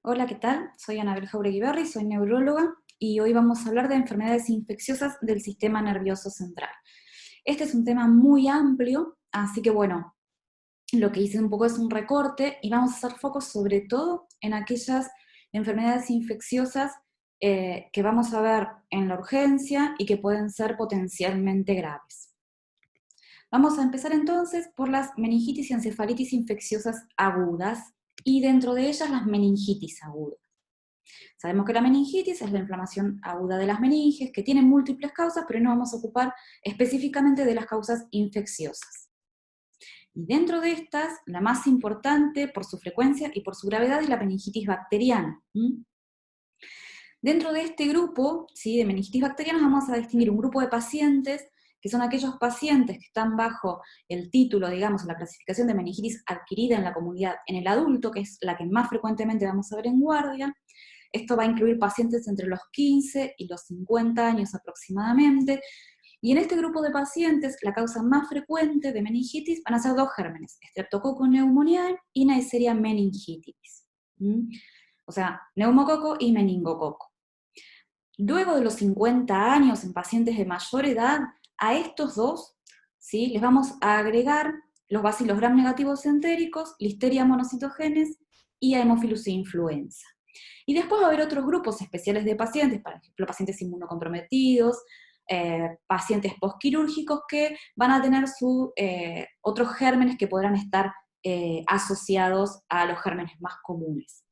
Hola, ¿qué tal? Soy Anabel Jauregui, soy neuróloga y hoy vamos a hablar de enfermedades infecciosas del sistema nervioso central. Este es un tema muy amplio, así que bueno, lo que hice un poco es un recorte y vamos a hacer foco sobre todo en aquellas enfermedades infecciosas que vamos a ver en la urgencia y que pueden ser potencialmente graves. Vamos a empezar entonces por las meningitis y encefalitis infecciosas agudas y dentro de ellas las meningitis agudas. Sabemos que la meningitis es la inflamación aguda de las meninges, que tiene múltiples causas, pero no vamos a ocupar específicamente de las causas infecciosas. Y dentro de estas, la más importante por su frecuencia y por su gravedad es la meningitis bacteriana. Dentro de este grupo, ¿sí?, de meningitis bacteriana vamos a distinguir un grupo de pacientes que son aquellos pacientes que están bajo el título, digamos, la clasificación de meningitis adquirida en la comunidad en el adulto, que es la que más frecuentemente vamos a ver en guardia. Esto va a incluir pacientes entre los 15 y los 50 años aproximadamente, y en este grupo de pacientes la causa más frecuente de meningitis van a ser dos gérmenes, Streptococcus pneumoniae y Neisseria meningitis. O sea, neumococo y meningococo. Luego de los 50 años en pacientes de mayor edad, a estos dos, ¿sí?, les vamos a agregar los Bacillus gram negativos entéricos, Listeria monocytogenes y a Haemophilus influenza. Y después va a haber otros grupos especiales de pacientes, por ejemplo, pacientes inmunocomprometidos, pacientes postquirúrgicos que van a tener otros gérmenes que podrán estar asociados a los gérmenes más comunes.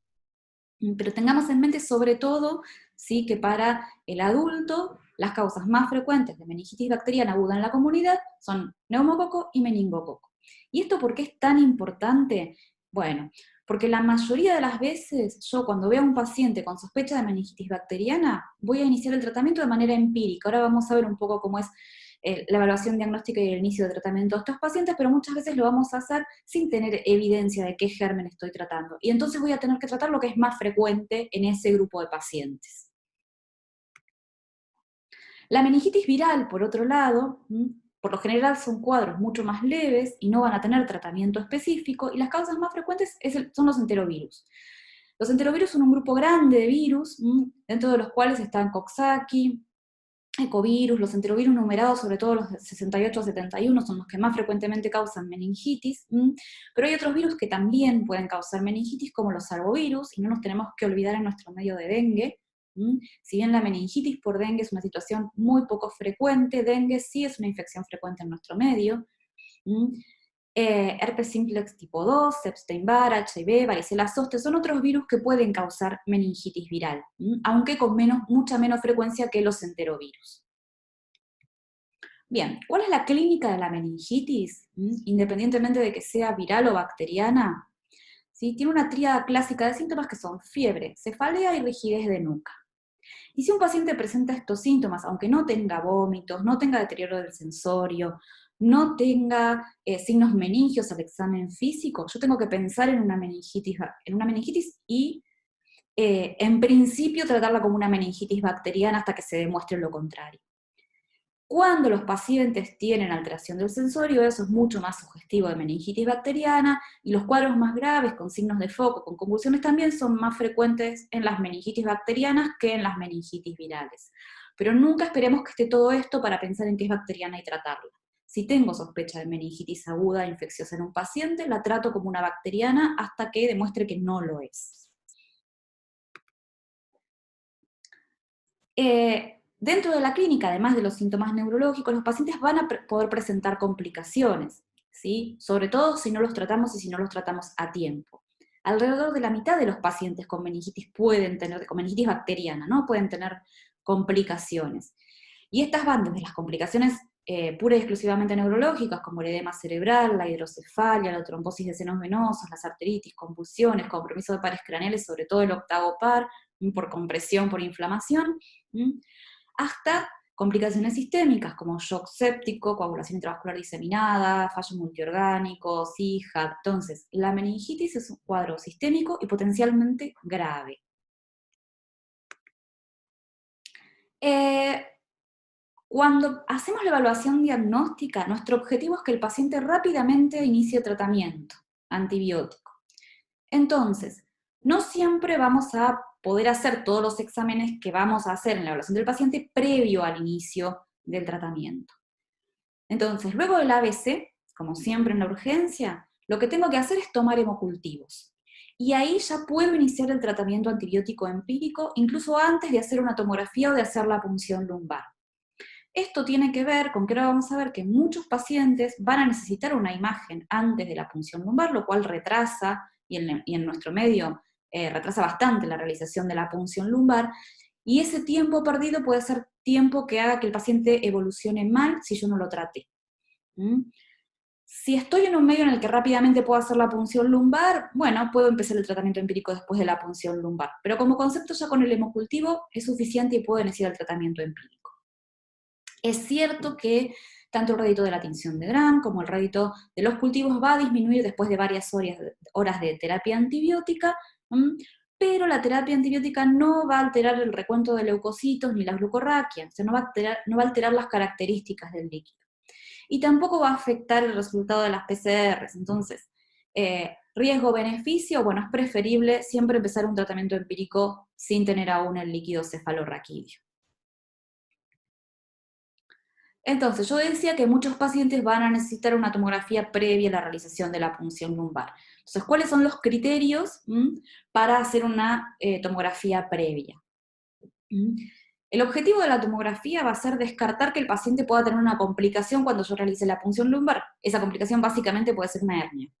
Pero tengamos en mente sobre todo, ¿sí?, que para el adulto las causas más frecuentes de meningitis bacteriana aguda en la comunidad son neumococo y meningococo. ¿Y esto por qué es tan importante? Bueno, porque la mayoría de las veces yo cuando veo a un paciente con sospecha de meningitis bacteriana voy a iniciar el tratamiento de manera empírica. Ahora vamos a ver un poco cómo es la evaluación diagnóstica y el inicio de tratamiento de estos pacientes, pero muchas veces lo vamos a hacer sin tener evidencia de qué germen estoy tratando. Y entonces voy a tener que tratar lo que es más frecuente en ese grupo de pacientes. La meningitis viral, por otro lado, por lo general son cuadros mucho más leves y no van a tener tratamiento específico, y las causas más frecuentes son los enterovirus. Los enterovirus son un grupo grande de virus, dentro de los cuales están Coxsackie, ecovirus, los enterovirus numerados, sobre todo los de 68 a 71, son los que más frecuentemente causan meningitis, pero hay otros virus que también pueden causar meningitis, como los arbovirus, y no nos tenemos que olvidar en nuestro medio de dengue. Si bien la meningitis por dengue es una situación muy poco frecuente, dengue sí es una infección frecuente en nuestro medio. Herpes simplex tipo 2, Epstein-Barr, HIV, varicela zoster, son otros virus que pueden causar meningitis viral, aunque con mucha menos frecuencia que los enterovirus. Bien, ¿cuál es la clínica de la meningitis? Independientemente de que sea viral o bacteriana, ¿sí?, tiene una tríada clásica de síntomas que son fiebre, cefalea y rigidez de nuca. Y si un paciente presenta estos síntomas, aunque no tenga vómitos, no tenga deterioro del sensorio, no tenga signos meningios al examen físico, yo tengo que pensar en una meningitis y en principio tratarla como una meningitis bacteriana hasta que se demuestre lo contrario. Cuando los pacientes tienen alteración del sensorio, eso es mucho más sugestivo de meningitis bacteriana, y los cuadros más graves, con signos de foco, con convulsiones, también son más frecuentes en las meningitis bacterianas que en las meningitis virales. Pero nunca esperemos que esté todo esto para pensar en que es bacteriana y tratarla. Si tengo sospecha de meningitis aguda infecciosa en un paciente, la trato como una bacteriana hasta que demuestre que no lo es. Dentro de la clínica, además de los síntomas neurológicos, los pacientes van a poder presentar complicaciones, ¿sí?, sobre todo si no los tratamos y si no los tratamos a tiempo. Alrededor de la mitad de los pacientes con meningitis con meningitis bacteriana, ¿no?, pueden tener complicaciones. Y estas van desde las complicaciones pura y exclusivamente neurológicas, como el edema cerebral, la hidrocefalia, la trombosis de senos venosos, las arteritis, convulsiones, compromiso de pares craneales, sobre todo el octavo par, por compresión, por inflamación, hasta complicaciones sistémicas como shock séptico, coagulación intravascular diseminada, fallo multiorgánico, CIJA. Entonces, la meningitis es un cuadro sistémico y potencialmente grave. Cuando hacemos la evaluación diagnóstica, nuestro objetivo es que el paciente rápidamente inicie tratamiento antibiótico. Entonces, No siempre vamos a poder hacer todos los exámenes que vamos a hacer en la evaluación del paciente previo al inicio del tratamiento. Entonces, luego del ABC, como siempre en la urgencia, lo que tengo que hacer es tomar hemocultivos. Y ahí ya puedo iniciar el tratamiento antibiótico empírico, incluso antes de hacer una tomografía o de hacer la punción lumbar. Esto tiene que ver con que ahora vamos a ver que muchos pacientes van a necesitar una imagen antes de la punción lumbar, lo cual retrasa, y en nuestro medio retrasa bastante la realización de la punción lumbar, y ese tiempo perdido puede ser tiempo que haga que el paciente evolucione mal si yo no lo trate. ¿Mm? Si estoy en un medio en el que rápidamente puedo hacer la punción lumbar, bueno, puedo empezar el tratamiento empírico después de la punción lumbar, pero como concepto ya con el hemocultivo es suficiente y puedo iniciar el tratamiento empírico. Es cierto que tanto el rédito de la tinción de Gram como el rédito de los cultivos va a disminuir después de varias horas de terapia antibiótica, pero la terapia antibiótica no va a alterar el recuento de leucocitos ni la glucorraquia, o sea, no va a alterar las características del líquido. Y tampoco va a afectar el resultado de las PCRs, entonces, riesgo-beneficio, bueno, es preferible siempre empezar un tratamiento empírico sin tener aún el líquido cefalorraquídeo. Entonces, yo decía que muchos pacientes van a necesitar una tomografía previa a la realización de la punción lumbar. Entonces, ¿cuáles son los criterios para hacer una tomografía previa? El objetivo de la tomografía va a ser descartar que el paciente pueda tener una complicación cuando yo realice la punción lumbar. Esa complicación básicamente puede ser una hernia.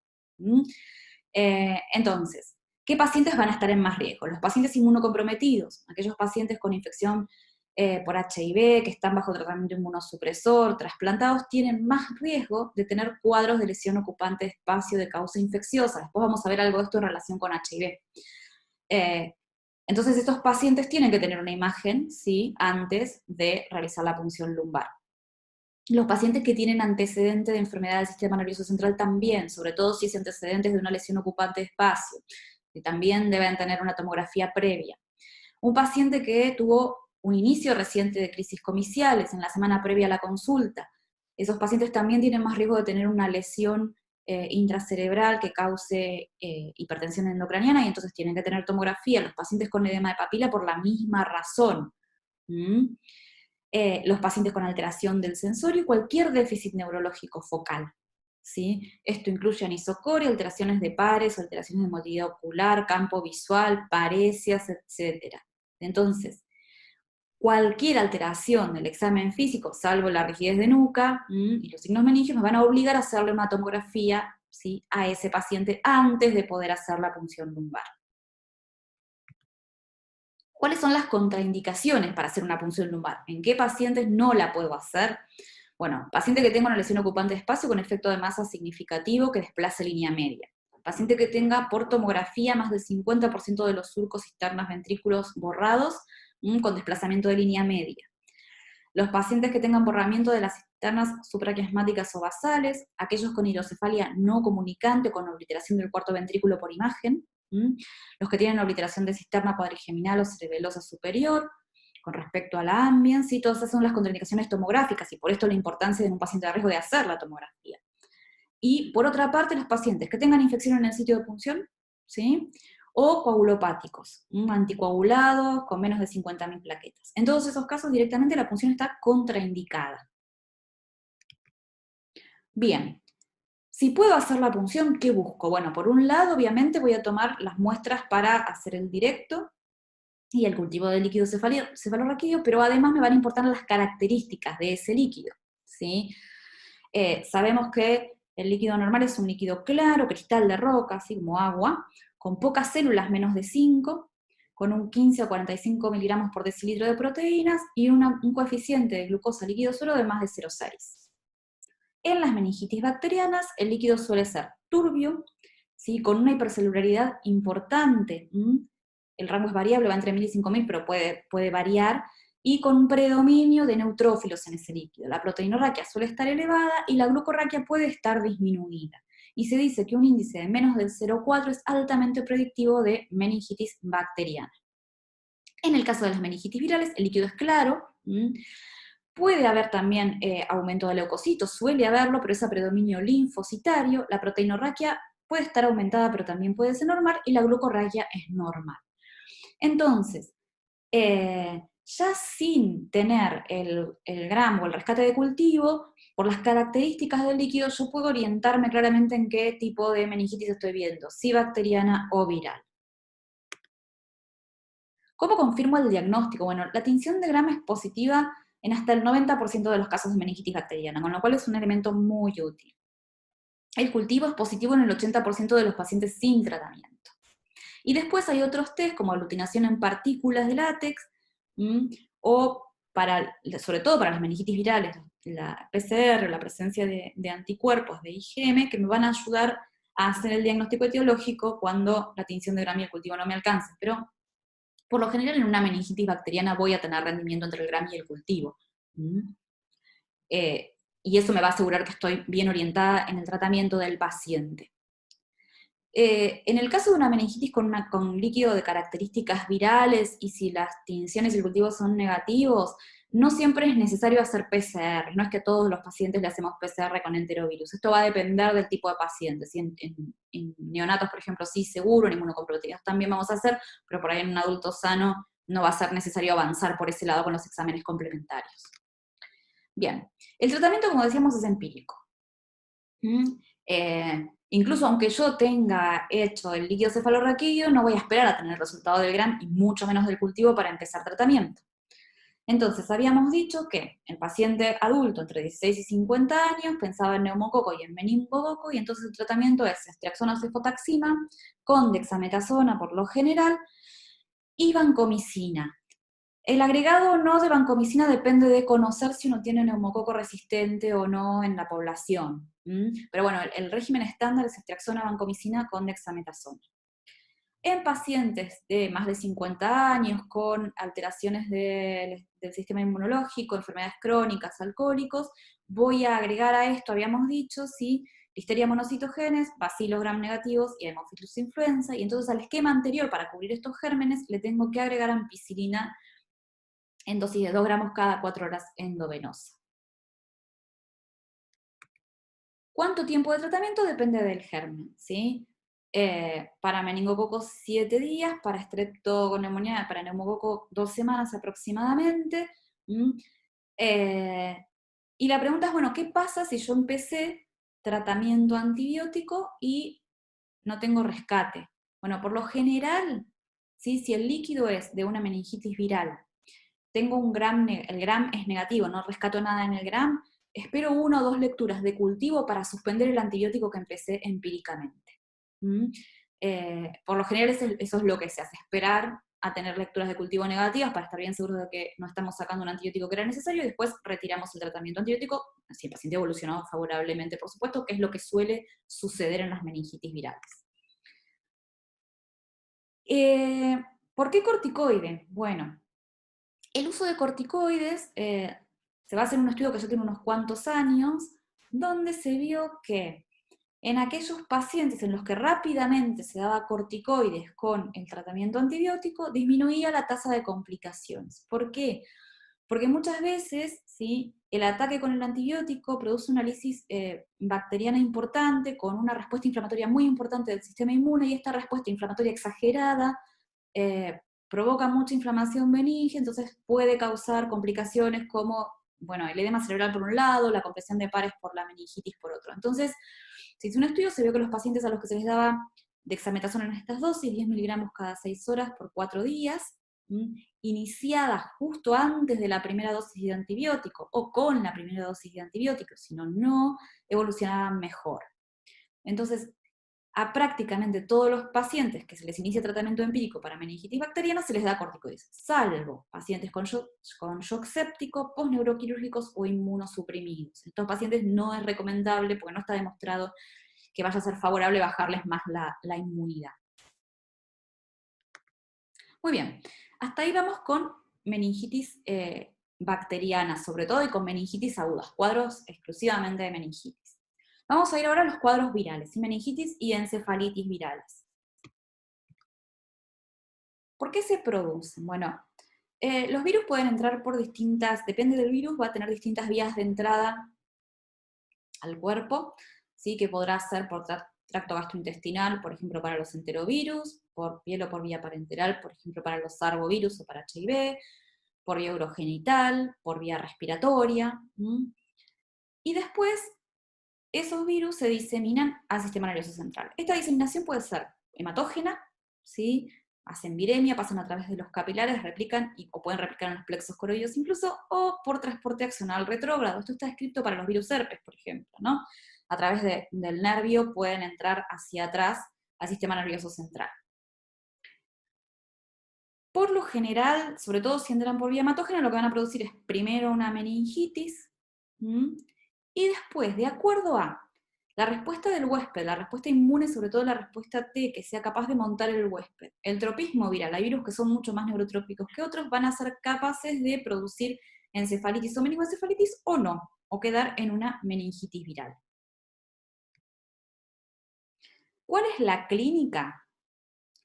Entonces, ¿qué pacientes van a estar en más riesgo? Los pacientes inmunocomprometidos, aquellos pacientes con infección por HIV, que están bajo tratamiento inmunosupresor, trasplantados, tienen más riesgo de tener cuadros de lesión ocupante de espacio de causa infecciosa. Después vamos a ver algo de esto en relación con HIV. Entonces estos pacientes tienen que tener una imagen, ¿sí?, antes de realizar la punción lumbar. Los pacientes que tienen antecedentes de enfermedad del sistema nervioso central también, sobre todo si es antecedentes de una lesión ocupante de espacio, que también deben tener una tomografía previa. Un paciente que tuvo un inicio reciente de crisis comiciales en la semana previa a la consulta, esos pacientes también tienen más riesgo de tener una lesión intracerebral que cause hipertensión endocraniana y entonces tienen que tener tomografía. Los pacientes con edema de papila por la misma razón. Los pacientes con alteración del sensorio y cualquier déficit neurológico focal. ¿Sí? Esto incluye anisocoria, alteraciones de pares, alteraciones de motilidad ocular, campo visual, paresias, etc. Entonces, cualquier alteración del examen físico, salvo la rigidez de nuca y los signos meningios, me van a obligar a hacerle una tomografía, ¿sí?, a ese paciente antes de poder hacer la punción lumbar. ¿Cuáles son las contraindicaciones para hacer una punción lumbar? ¿En qué pacientes no la puedo hacer? Bueno, paciente que tenga una lesión ocupante de espacio con efecto de masa significativo que desplace línea media. Paciente que tenga por tomografía más del 50% de los surcos cisternas ventrículos borrados con desplazamiento de línea media. Los pacientes que tengan borramiento de las cisternas supraquiasmáticas o basales, aquellos con hidrocefalia no comunicante o con obliteración del cuarto ventrículo por imagen, los que tienen obliteración de cisterna cuadrigeminal o cerebelosa superior, con respecto a la ambient, sí, todas esas son las contraindicaciones tomográficas, y por esto la importancia de un paciente de riesgo de hacer la tomografía. Y por otra parte, los pacientes que tengan infección en el sitio de punción, ¿sí?, o coagulopáticos, anticoagulados con menos de 50.000 plaquetas. En todos esos casos directamente la punción está contraindicada. Bien, si puedo hacer la punción, ¿qué busco? Bueno, por un lado, obviamente, voy a tomar las muestras para hacer el directo y el cultivo de líquido cefalorraquídeo, pero además me van a importar las características de ese líquido, ¿sí? Sabemos que el líquido normal es un líquido claro, cristal de roca, así como agua, con pocas células, menos de 5, con un 15 o 45 miligramos por decilitro de proteínas y un coeficiente de glucosa líquido suero de más de 0,6. En las meningitis bacterianas, el líquido suele ser turbio, ¿sí?, con una hipercelularidad importante. El rango es variable, va entre 1000 y 5000, pero puede variar, y con un predominio de neutrófilos en ese líquido. La proteinorraquia suele estar elevada y la glucorraquia puede estar disminuida. Y se dice que un índice de menos del 0,4 es altamente predictivo de meningitis bacteriana. En el caso de las meningitis virales, el líquido es claro. Puede haber también aumento de leucocitos, suele haberlo, pero es a predominio linfocitario. La proteinorraquia puede estar aumentada, pero también puede ser normal, y la glucorraquia es normal. Entonces, ya sin tener el GRAM o el rescate de cultivo, por las características del líquido, yo puedo orientarme claramente en qué tipo de meningitis estoy viendo, si bacteriana o viral. ¿Cómo confirmo el diagnóstico? Bueno, la tinción de GRAM es positiva en hasta el 90% de los casos de meningitis bacteriana, con lo cual es un elemento muy útil. El cultivo es positivo en el 80% de los pacientes sin tratamiento. Y después hay otros test, como aglutinación en partículas de látex, o sobre todo para las meningitis virales, la PCR, la presencia de anticuerpos de IgM, que me van a ayudar a hacer el diagnóstico etiológico cuando la tinción de GRAM y el cultivo no me alcance. Pero por lo general en una meningitis bacteriana voy a tener rendimiento entre el GRAM y el cultivo. Y eso me va a asegurar que estoy bien orientada en el tratamiento del paciente. En el caso de una meningitis con líquido de características virales, y si las tinciones y el cultivo son negativos, no siempre es necesario hacer PCR, no es que a todos los pacientes le hacemos PCR con enterovirus, esto va a depender del tipo de paciente. ¿Sí? En neonatos, por ejemplo, sí, seguro, en inmunocompatibilidad también vamos a hacer, pero por ahí en un adulto sano no va a ser necesario avanzar por ese lado con los exámenes complementarios. Bien, el tratamiento, como decíamos, es empírico. Incluso aunque yo tenga hecho el líquido cefalorraquídeo, no voy a esperar a tener el resultado del GRAM y mucho menos del cultivo para empezar tratamiento. Entonces, habíamos dicho que el paciente adulto entre 16 y 50 años pensaba en neumococo y en meningococo, y entonces el tratamiento es ceftriaxona o cefotaxima con dexametasona por lo general y vancomicina. El agregado no de vancomicina depende de conocer si uno tiene neumococo resistente o no en la población. Pero bueno, el régimen estándar es ceftriaxona, vancomicina con dexametasona. En pacientes de más de 50 años con alteraciones del sistema inmunológico, enfermedades crónicas, alcohólicos, voy a agregar a esto, habíamos dicho, ¿sí? Listeria monocitogenes, bacilos gram negativos y Haemophilus influenza, y entonces al esquema anterior, para cubrir estos gérmenes, le tengo que agregar ampicilina en dosis de 2 gramos cada 4 horas endovenosa. ¿Cuánto tiempo de tratamiento? Depende del germen, ¿sí? Para meningococos 7 días, para streptococcus, para neumococo 2 semanas aproximadamente. Y la pregunta es, bueno, ¿qué pasa si yo empecé tratamiento antibiótico y no tengo rescate? Bueno, por lo general, ¿sí? Si el líquido es de una meningitis viral, tengo un GRAM, el GRAM es negativo, no rescato nada en el GRAM, espero 1 o 2 lecturas de cultivo para suspender el antibiótico que empecé empíricamente. Por lo general eso es lo que se hace, esperar a tener lecturas de cultivo negativas para estar bien seguros de que no estamos sacando un antibiótico que era necesario, y después retiramos el tratamiento antibiótico, si el paciente evolucionó favorablemente, por supuesto, que es lo que suele suceder en las meningitis virales. ¿Por qué corticoide? Bueno, el uso de corticoides se basa en un estudio que ya tiene unos cuantos años, donde se vio que en aquellos pacientes en los que rápidamente se daba corticoides con el tratamiento antibiótico, disminuía la tasa de complicaciones. ¿Por qué? Porque muchas veces, ¿sí?, el ataque con el antibiótico produce una lisis bacteriana importante, con una respuesta inflamatoria muy importante del sistema inmune, y esta respuesta inflamatoria exagerada provoca mucha inflamación meningia, entonces puede causar complicaciones como, bueno, el edema cerebral por un lado, la compresión de pares por la meningitis por otro. Entonces, se hizo un estudio, se vio que los pacientes a los que se les daba dexametasona en estas dosis, 10 miligramos cada 6 horas por 4 días, iniciadas justo antes de la primera dosis de antibiótico, o con la primera dosis de antibiótico, sino no, evolucionaban mejor. Entonces, a prácticamente todos los pacientes que se les inicia tratamiento empírico para meningitis bacteriana se les da corticoides, salvo pacientes con shock séptico, postneuroquirúrgicos o inmunosuprimidos. Estos pacientes no es recomendable, porque no está demostrado que vaya a ser favorable bajarles más la inmunidad. Muy bien, hasta ahí vamos con meningitis bacteriana, sobre todo, y con meningitis agudas, cuadros exclusivamente de meningitis. Vamos a ir ahora a los cuadros virales, meningitis y encefalitis virales. ¿Por qué se producen? Bueno, los virus pueden entrar por distintas, depende del virus, va a tener distintas vías de entrada al cuerpo, ¿sí? Que podrá ser por tracto gastrointestinal, por ejemplo, para los enterovirus, por piel o por vía parenteral, por ejemplo, para los arbovirus o para HIV, por vía urogenital, por vía respiratoria. Y después, esos virus se diseminan al sistema nervioso central. Esta diseminación puede ser hematógena, ¿sí? Hacen viremia, pasan a través de los capilares, replican o pueden replicar en los plexos coroides incluso, o por transporte axonal retrógrado. Esto está escrito para los virus herpes, por ejemplo, ¿no? A través del nervio pueden entrar hacia atrás al sistema nervioso central. Por lo general, sobre todo si entran por vía hematógena, lo que van a producir es primero una meningitis, y después, de acuerdo a la respuesta del huésped, la respuesta inmune, sobre todo la respuesta T, que sea capaz de montar el huésped, el tropismo viral, hay virus que son mucho más neurotrópicos que otros, van a ser capaces de producir encefalitis o meningoencefalitis o no, o quedar en una meningitis viral. ¿Cuál es la clínica?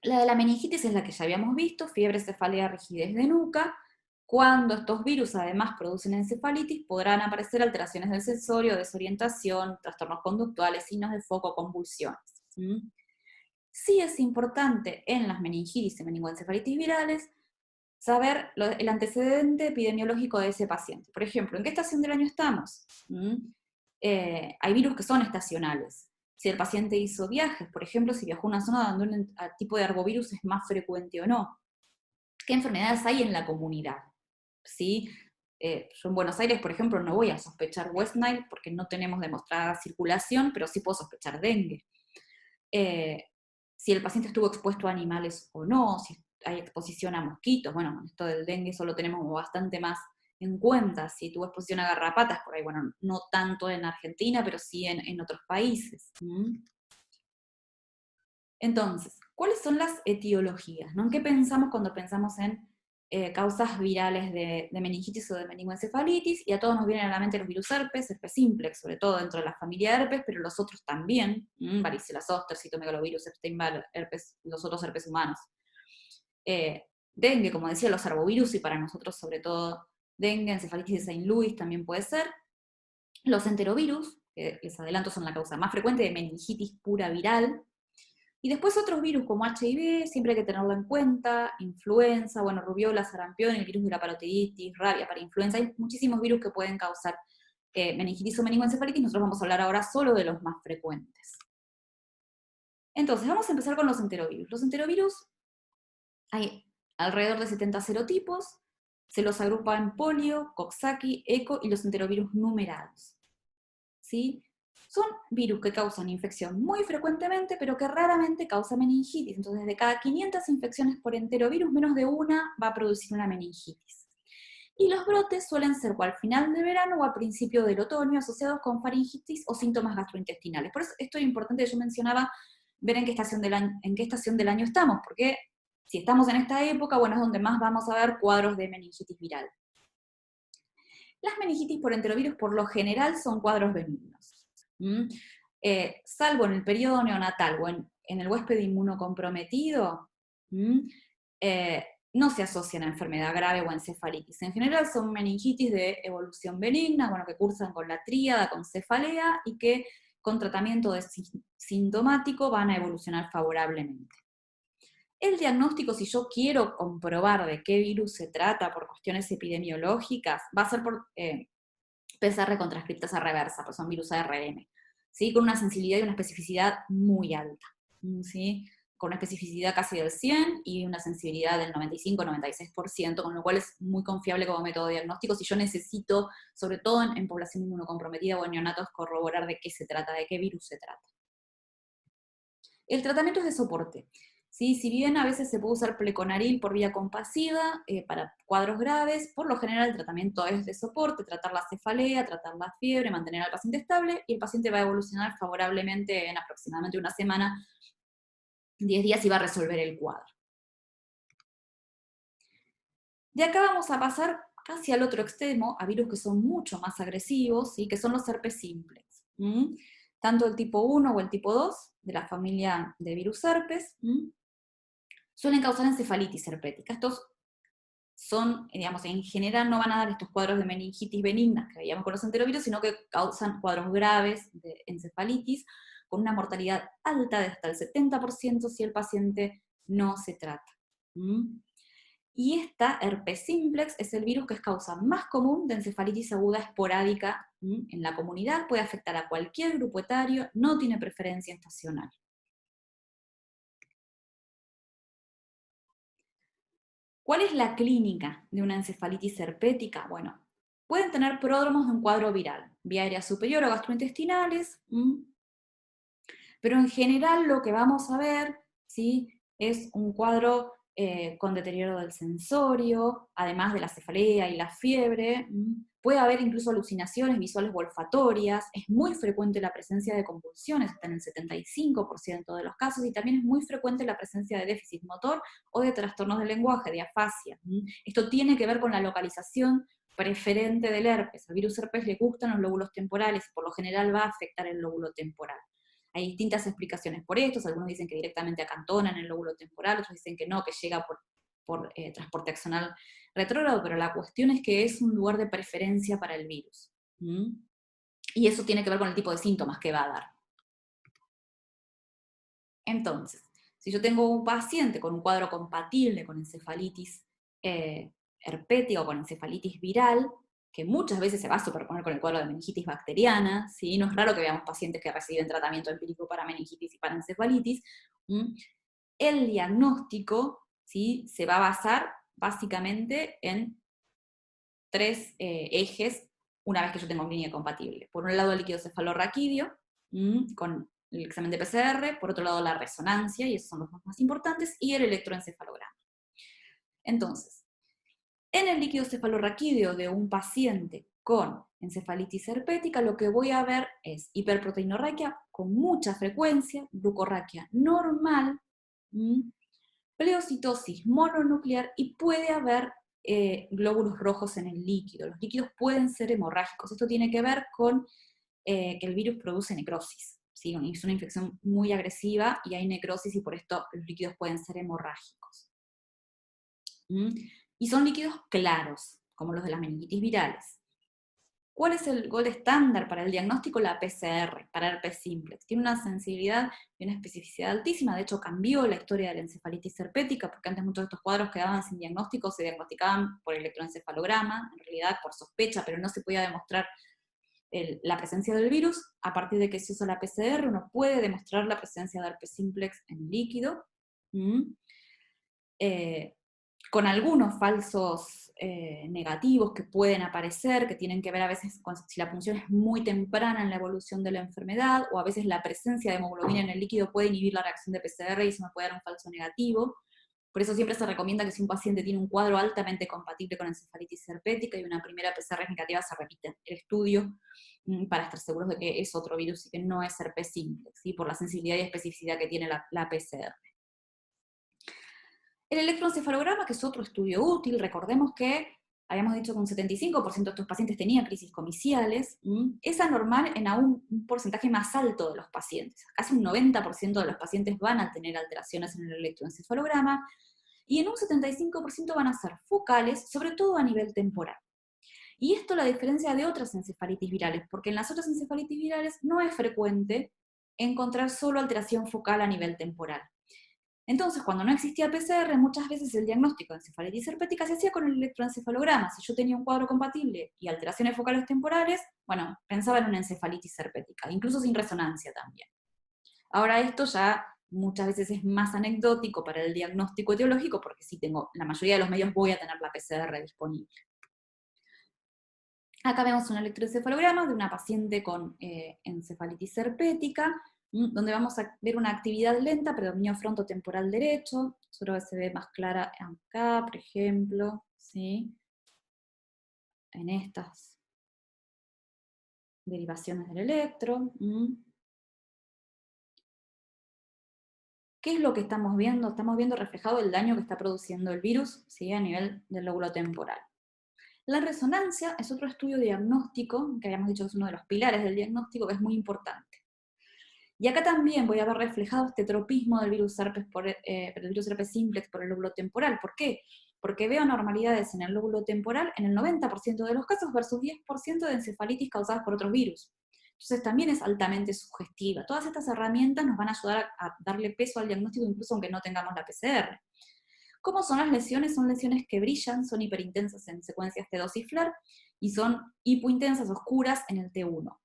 La de la meningitis es la que ya habíamos visto, fiebre, cefalea, rigidez de nuca. Cuando estos virus además producen encefalitis, podrán aparecer alteraciones del sensorio, desorientación, trastornos conductuales, signos de foco, convulsiones. Sí es importante en las meningitis y meningoencefalitis virales saber el antecedente epidemiológico de ese paciente. Por ejemplo, ¿en qué estación del año estamos? Hay virus que son estacionales. Si el paciente hizo viajes, por ejemplo, si viajó a una zona donde un tipo de arbovirus es más frecuente o no. ¿Qué enfermedades hay en la comunidad? ¿Sí? Yo en Buenos Aires, por ejemplo, no voy a sospechar West Nile porque no tenemos demostrada circulación, pero sí puedo sospechar dengue. Si el paciente estuvo expuesto a animales o no, si hay exposición a mosquitos, bueno, esto del dengue solo tenemos bastante más en cuenta, si tuvo exposición a garrapatas, por ahí, bueno, no tanto en Argentina, pero sí en otros países. Entonces, ¿cuáles son las etiologías? ¿No? ¿En qué pensamos cuando pensamos en causas virales de meningitis o de meningoencefalitis? Y a todos nos vienen a la mente los virus herpes, herpes simplex, sobre todo dentro de la familia herpes, pero los otros también, varicela zoster, citomegalovirus, Epstein-Barr, herpes, los otros herpes humanos. Dengue, como decía, los arbovirus, y para nosotros sobre todo dengue, encefalitis de Saint-Louis también puede ser. Los enterovirus, que les adelanto son la causa más frecuente de meningitis pura viral. Y después otros virus como HIV, siempre hay que tenerlo en cuenta, influenza, bueno, rubiola, sarampión, el virus de la parotiditis, rabia para influenza, hay muchísimos virus que pueden causar meningitis o meningoencefalitis, nosotros vamos a hablar ahora solo de los más frecuentes. Entonces, vamos a empezar con los enterovirus. Los enterovirus, hay alrededor de 70 serotipos, se los agrupa en polio, Coxsackie, ECO y los enterovirus numerados. ¿Sí? Son virus que causan infección muy frecuentemente, pero que raramente causan meningitis. Entonces, de cada 500 infecciones por enterovirus, menos de una va a producir una meningitis. Y los brotes suelen ser o al final del verano o al principio del otoño, asociados con faringitis o síntomas gastrointestinales. Por eso esto es importante, yo mencionaba, ver en qué estación del año estamos, porque si estamos en esta época, bueno, es donde más vamos a ver cuadros de meningitis viral. Las meningitis por enterovirus por lo general son cuadros benignos. Salvo en el periodo neonatal o en el huésped inmunocomprometido, no se asocian a enfermedad grave o encefalitis. En general son meningitis de evolución benigna, bueno, que cursan con la tríada, con cefalea, y que con tratamiento sintomático van a evolucionar favorablemente. El diagnóstico, si yo quiero comprobar de qué virus se trata por cuestiones epidemiológicas, va a ser por PCR con transcriptasa reversa, pues son virus ARN, ¿sí? Con una sensibilidad y una especificidad muy alta, ¿sí? Con una especificidad casi del 100 y una sensibilidad del 95-96%, con lo cual es muy confiable como método diagnóstico si yo necesito, sobre todo en población inmunocomprometida o en neonatos, corroborar de qué se trata, de qué virus se trata. El tratamiento es de soporte. ¿Sí? Si bien a veces se puede usar pleconaril por vía compasiva para cuadros graves, por lo general el tratamiento es de soporte, tratar la cefalea, tratar la fiebre, mantener al paciente estable, y el paciente va a evolucionar favorablemente en aproximadamente una semana, 10 días, y va a resolver el cuadro. De acá vamos a pasar casi al otro extremo, a virus que son mucho más agresivos, ¿sí? Que son los herpes simplex. Tanto el tipo 1 o el tipo 2 de la familia de virus herpes, suelen causar encefalitis herpética. Estos son, digamos, en general no van a dar estos cuadros de meningitis benignas que veíamos con los enterovirus, sino que causan cuadros graves de encefalitis, con una mortalidad alta de hasta el 70% si el paciente no se trata. Y esta herpes simplex es el virus que es causa más común de encefalitis aguda esporádica en la comunidad, puede afectar a cualquier grupo etario, no tiene preferencia estacional. ¿Cuál es la clínica de una encefalitis herpética? Bueno, pueden tener pródromos de un cuadro viral, vía aérea superior o gastrointestinales, pero en general lo que vamos a ver, ¿sí?, es un cuadro con deterioro del sensorio, además de la cefalea y la fiebre. Puede haber incluso alucinaciones visuales o olfatorias, es muy frecuente la presencia de convulsiones, está en el 75% de los casos, y también es muy frecuente la presencia de déficit motor o de trastornos del lenguaje, de afasia. Esto tiene que ver con la localización preferente del herpes. Al virus herpes le gustan los lóbulos temporales y por lo general va a afectar el lóbulo temporal. Hay distintas explicaciones por esto, algunos dicen que directamente acantonan el lóbulo temporal, otros dicen que no, que llega por transporte axonal retrógrado, pero la cuestión es que es un lugar de preferencia para el virus. Y eso tiene que ver con el tipo de síntomas que va a dar. Entonces, si yo tengo un paciente con un cuadro compatible con encefalitis herpética o con encefalitis viral, que muchas veces se va a superponer con el cuadro de meningitis bacteriana, ¿sí? No es raro que veamos pacientes que reciben tratamiento empírico para meningitis y para encefalitis. El diagnóstico, ¿sí?, se va a basar básicamente en tres ejes una vez que yo tengo un línea compatible. Por un lado el líquido cefalorraquídeo, con el examen de PCR, por otro lado la resonancia, y esos son los dos más importantes, y el electroencefalograma. Entonces, en el líquido cefalorraquídeo de un paciente con encefalitis herpética, lo que voy a ver es hiperproteinorraquia con mucha frecuencia, glucorraquia normal, pleocitosis mononuclear, y puede haber glóbulos rojos en el líquido. Los líquidos pueden ser hemorrágicos. Esto tiene que ver con que el virus produce necrosis, ¿sí? Es una infección muy agresiva y hay necrosis, y por esto los líquidos pueden ser hemorrágicos. Y son líquidos claros, como los de las meningitis virales. ¿Cuál es el gold estándar para el diagnóstico? La PCR, para herpes simplex. Tiene una sensibilidad y una especificidad altísima, de hecho cambió la historia de la encefalitis herpética, porque antes muchos de estos cuadros quedaban sin diagnóstico, se diagnosticaban por electroencefalograma, en realidad por sospecha, pero no se podía demostrar la presencia del virus. A partir de que se usa la PCR, uno puede demostrar la presencia de herpes simplex en líquido, con algunos falsos negativos que pueden aparecer, que tienen que ver a veces con si la punción es muy temprana en la evolución de la enfermedad, o a veces la presencia de hemoglobina en el líquido puede inhibir la reacción de PCR y eso me puede dar un falso negativo. Por eso siempre se recomienda que si un paciente tiene un cuadro altamente compatible con encefalitis herpética y una primera PCR negativa, se repita el estudio para estar seguros de que es otro virus y que no es herpes simplex, ¿sí?, por la sensibilidad y especificidad que tiene la PCR. El electroencefalograma, que es otro estudio útil, recordemos que habíamos dicho que un 75% de estos pacientes tenían crisis comiciales, es anormal en aún un porcentaje más alto de los pacientes. Casi un 90% de los pacientes van a tener alteraciones en el electroencefalograma, y en un 75% van a ser focales, sobre todo a nivel temporal. Y esto la diferencia de otras encefalitis virales, porque en las otras encefalitis virales no es frecuente encontrar solo alteración focal a nivel temporal. Entonces, cuando no existía PCR, muchas veces el diagnóstico de encefalitis herpética se hacía con el electroencefalograma. Si yo tenía un cuadro compatible y alteraciones focales temporales, bueno, pensaba en una encefalitis herpética, incluso sin resonancia también. Ahora esto ya muchas veces es más anecdótico para el diagnóstico etiológico, porque si tengo, la mayoría de los medios voy a tener la PCR disponible. Acá vemos un electroencefalograma de una paciente con encefalitis herpética, donde vamos a ver una actividad lenta, predominio frontotemporal derecho, solo se ve más clara acá, por ejemplo, ¿sí?, en estas derivaciones del electro. ¿Qué es lo que estamos viendo? Estamos viendo reflejado el daño que está produciendo el virus, ¿sí?, a nivel del lóbulo temporal. La resonancia es otro estudio diagnóstico, que habíamos dicho que es uno de los pilares del diagnóstico, que es muy importante. Y acá también voy a ver reflejado este tropismo del virus herpes, del virus herpes simplex por el lóbulo temporal. ¿Por qué? Porque veo anormalidades en el lóbulo temporal en el 90% de los casos versus 10% de encefalitis causadas por otros virus. Entonces también es altamente sugestiva. Todas estas herramientas nos van a ayudar a darle peso al diagnóstico incluso aunque no tengamos la PCR. ¿Cómo son las lesiones? Son lesiones que brillan, son hiperintensas en secuencias T2 y FLAIR, y son hipointensas, oscuras en el T1.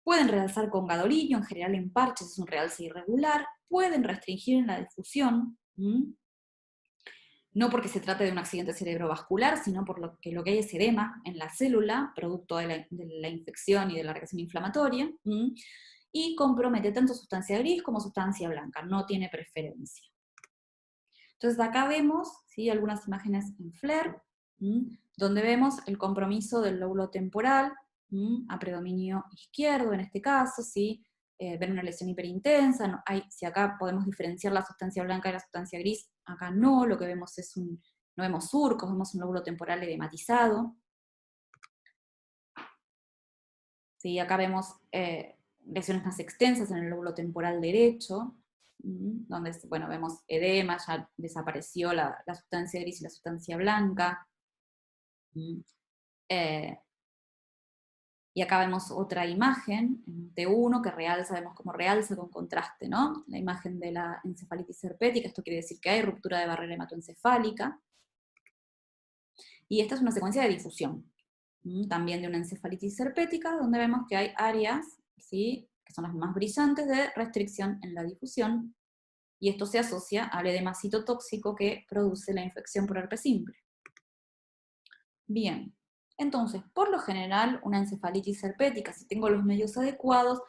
Pueden realzar con gadolinio, en general en parches, es un realce irregular, pueden restringir en la difusión, no porque se trate de un accidente cerebrovascular, sino por lo que hay es edema en la célula, producto de la infección y de la reacción inflamatoria, y compromete tanto sustancia gris como sustancia blanca, no tiene preferencia. Entonces acá vemos, ¿sí?, algunas imágenes en FLAIR, donde vemos el compromiso del lóbulo temporal, a predominio izquierdo en este caso, ¿sí? Ven una lesión hiperintensa, no si acá podemos diferenciar la sustancia blanca de la sustancia gris, acá no, lo que vemos es no vemos surcos, vemos un lóbulo temporal edematizado. ¿Sí? Acá vemos lesiones más extensas en el lóbulo temporal derecho, donde bueno, vemos edema, ya desapareció la sustancia gris y la sustancia blanca. Y acá vemos otra imagen, en T1, que realza, vemos cómo realza con contraste, ¿no? La imagen de la encefalitis herpética, esto quiere decir que hay ruptura de barrera hematoencefálica. Y esta es una secuencia de difusión, también de una encefalitis herpética, donde vemos que hay áreas, ¿sí?, que son las más brillantes, de restricción en la difusión, y esto se asocia al edema citotóxico que produce la infección por herpes simple. Bien, entonces, por lo general, una encefalitis herpética, si tengo los medios adecuados,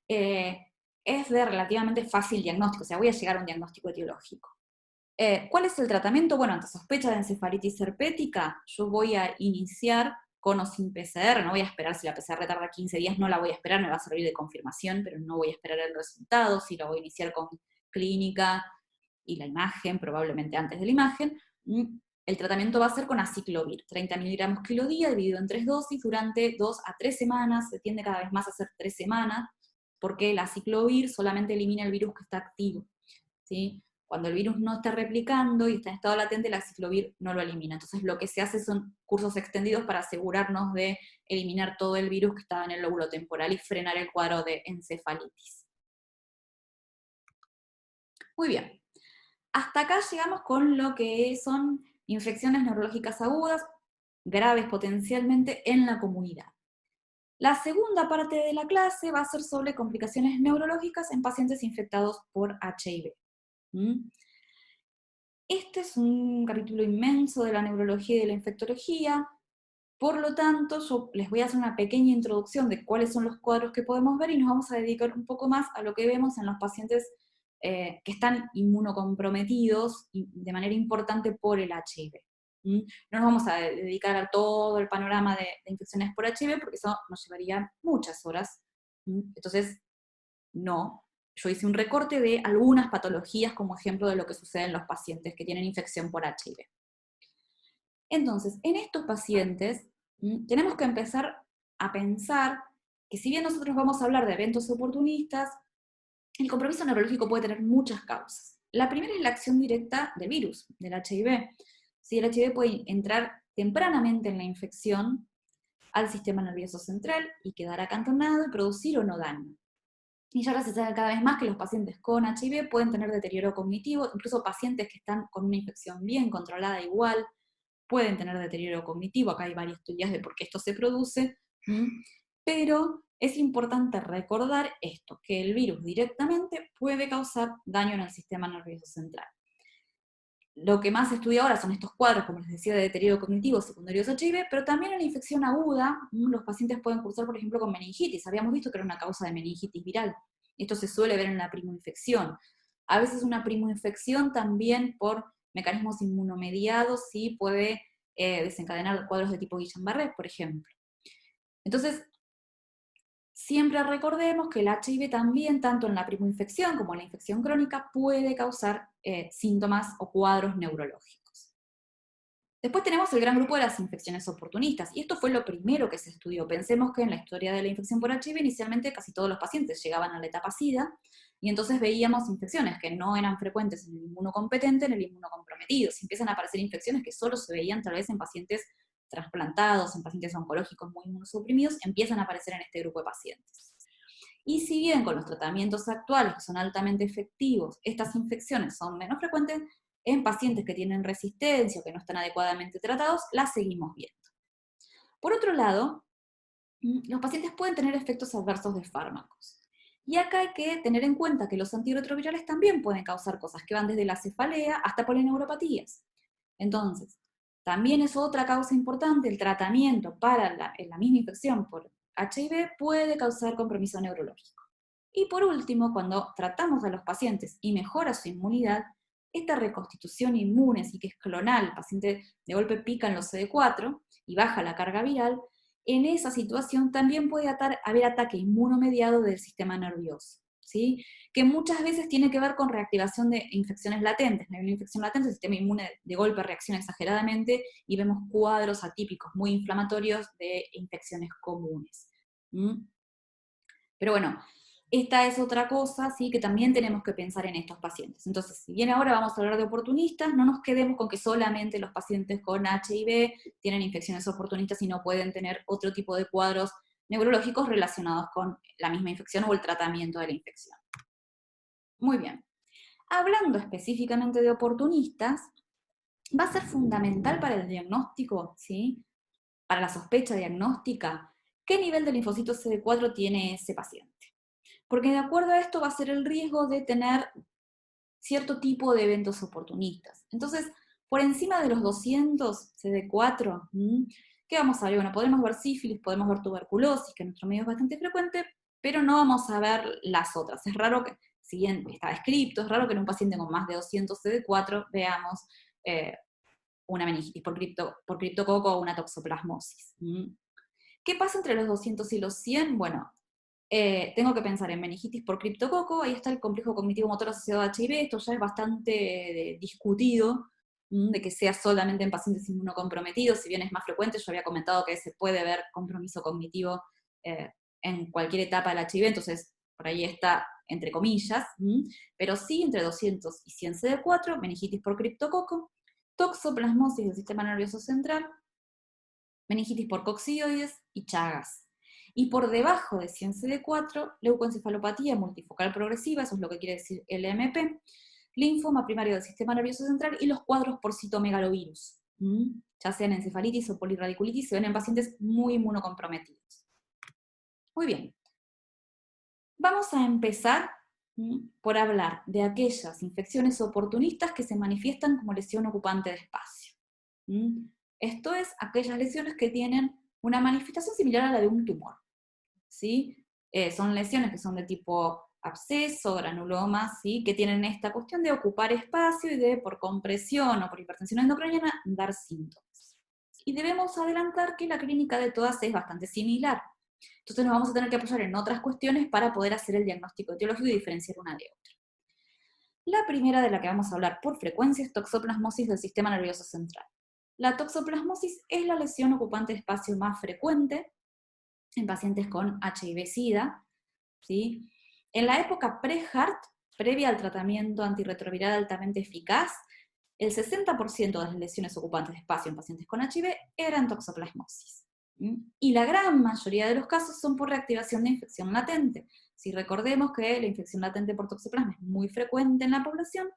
es de relativamente fácil diagnóstico, o sea, voy a llegar a un diagnóstico etiológico. ¿Cuál es el tratamiento? Bueno, ante sospecha de encefalitis herpética, yo voy a iniciar con o sin PCR, no voy a esperar si la PCR tarda 15 días, no la voy a esperar, me va a servir de confirmación, pero no voy a esperar el resultado, si lo voy a iniciar con clínica y la imagen, probablemente antes de la imagen. El tratamiento va a ser con aciclovir, 30 miligramos kilo día, dividido en 3 dosis, durante 2 a 3 semanas, se tiende cada vez más a hacer 3 semanas, porque el aciclovir solamente elimina el virus que está activo, ¿sí? Cuando el virus no está replicando y está en estado latente, el aciclovir no lo elimina. Entonces lo que se hace son cursos extendidos para asegurarnos de eliminar todo el virus que estaba en el lóbulo temporal y frenar el cuadro de encefalitis. Muy bien. Hasta acá llegamos con lo que son infecciones neurológicas agudas, graves potencialmente en la comunidad. La segunda parte de la clase va a ser sobre complicaciones neurológicas en pacientes infectados por HIV. Este es un capítulo inmenso de la neurología y de la infectología, por lo tanto yo les voy a hacer una pequeña introducción de cuáles son los cuadros que podemos ver y nos vamos a dedicar un poco más a lo que vemos en los pacientes que están inmunocomprometidos de manera importante por el HIV. No nos vamos a dedicar a todo el panorama de infecciones por HIV porque eso nos llevaría muchas horas. Entonces, no. Yo hice un recorte de algunas patologías como ejemplo de lo que sucede en los pacientes que tienen infección por HIV. Entonces, en estos pacientes tenemos que empezar a pensar que si bien nosotros vamos a hablar de eventos oportunistas, el compromiso neurológico puede tener muchas causas. La primera es la acción directa del virus, del HIV. Si el HIV puede entrar tempranamente en la infección al sistema nervioso central y quedar acantonado y producir o no daño. Y ya ahora se sabe cada vez más que los pacientes con HIV pueden tener deterioro cognitivo, incluso pacientes que están con una infección bien controlada igual, pueden tener deterioro cognitivo, acá hay varias teorías de por qué esto se produce, pero es importante recordar esto, que el virus directamente puede causar daño en el sistema nervioso central. Lo que más se estudia ahora son estos cuadros, como les decía, de deterioro cognitivo secundarios a HIV, pero también en la infección aguda, los pacientes pueden cursar, por ejemplo, con meningitis. Habíamos visto que era una causa de meningitis viral. Esto se suele ver en la primoinfección. A veces una primoinfección también por mecanismos inmunomediados sí puede desencadenar cuadros de tipo Guillain-Barré, por ejemplo. Entonces, siempre recordemos que el HIV también, tanto en la primoinfección como en la infección crónica, puede causar síntomas o cuadros neurológicos. Después tenemos el gran grupo de las infecciones oportunistas, y esto fue lo primero que se estudió. Pensemos que en la historia de la infección por HIV, inicialmente casi todos los pacientes llegaban a la etapa SIDA, y entonces veíamos infecciones que no eran frecuentes en el inmunocompetente, en el inmunocomprometido. Se empiezan a aparecer infecciones que solo se veían tal vez en pacientes trasplantados, en pacientes oncológicos muy inmunosuprimidos, empiezan a aparecer en este grupo de pacientes. Y si bien con los tratamientos actuales, que son altamente efectivos, estas infecciones son menos frecuentes, en pacientes que tienen resistencia o que no están adecuadamente tratados, las seguimos viendo. Por otro lado, los pacientes pueden tener efectos adversos de fármacos. Y acá hay que tener en cuenta que los antirretrovirales también pueden causar cosas que van desde la cefalea hasta polineuropatías. Entonces, también es otra causa importante, el tratamiento para la misma infección por HIV puede causar compromiso neurológico. Y por último, cuando tratamos a los pacientes y mejora su inmunidad, esta reconstitución inmune, sí que es clonal, el paciente de golpe pica en los CD4 y baja la carga viral, en esa situación también puede haber ataque inmunomediado del sistema nervioso, ¿sí? Que muchas veces tiene que ver con reactivación de infecciones latentes. Hay una infección latente, el sistema inmune de golpe reacciona exageradamente y vemos cuadros atípicos muy inflamatorios de infecciones comunes. Pero bueno, esta es otra cosa, ¿sí? Que también tenemos que pensar en estos pacientes. Entonces, si bien ahora vamos a hablar de oportunistas, no nos quedemos con que solamente los pacientes con HIV tienen infecciones oportunistas y no pueden tener otro tipo de cuadros neurológicos relacionados con la misma infección o el tratamiento de la infección. Muy bien. Hablando específicamente de oportunistas, va a ser fundamental para el diagnóstico, ¿sí? Para la sospecha diagnóstica, qué nivel de linfocitos CD4 tiene ese paciente. Porque de acuerdo a esto va a ser el riesgo de tener cierto tipo de eventos oportunistas. Entonces, por encima de los 200 CD4, ¿qué vamos a ver? Bueno, podemos ver sífilis, podemos ver tuberculosis, que en nuestro medio es bastante frecuente, pero no vamos a ver las otras. Es raro que, si bien está descrito, es raro que en un paciente con más de 200 CD4 veamos una meningitis por criptococo o una toxoplasmosis. ¿Qué pasa entre los 200 y los 100? Bueno, tengo que pensar en meningitis por criptococo, ahí está el complejo cognitivo motor asociado a HIV, esto ya es bastante discutido, de que sea solamente en pacientes inmunocomprometidos, si bien es más frecuente, yo había comentado que se puede ver compromiso cognitivo en cualquier etapa del HIV, entonces por ahí está entre comillas, pero sí entre 200 y 100 CD4, meningitis por criptococo, toxoplasmosis del sistema nervioso central, meningitis por coccidioides y Chagas. Y por debajo de 100 CD4, leucoencefalopatía multifocal progresiva, eso es lo que quiere decir LMP, linfoma primario del sistema nervioso central y los cuadros por citomegalovirus, ya sean encefalitis o polirradiculitis, se ven en pacientes muy inmunocomprometidos. Muy bien. Vamos a empezar por hablar de aquellas infecciones oportunistas que se manifiestan como lesión ocupante de espacio. Esto es, aquellas lesiones que tienen una manifestación similar a la de un tumor, ¿sí? Son lesiones que son de tipo absceso, granuloma, ¿sí? Que tienen esta cuestión de ocupar espacio y de, por compresión o por hipertensión endocriniana, dar síntomas. Y debemos adelantar que la clínica de todas es bastante similar. Entonces nos vamos a tener que apoyar en otras cuestiones para poder hacer el diagnóstico etiológico y diferenciar una de otra. La primera de la que vamos a hablar por frecuencia es toxoplasmosis del sistema nervioso central. La toxoplasmosis es la lesión ocupante de espacio más frecuente en pacientes con HIV-Sida, ¿sí? En la época pre-HART, previa al tratamiento antirretroviral altamente eficaz, el 60% de las lesiones ocupantes de espacio en pacientes con HIV eran toxoplasmosis. Y la gran mayoría de los casos son por reactivación de infección latente. Si recordemos que la infección latente por toxoplasma es muy frecuente en la población,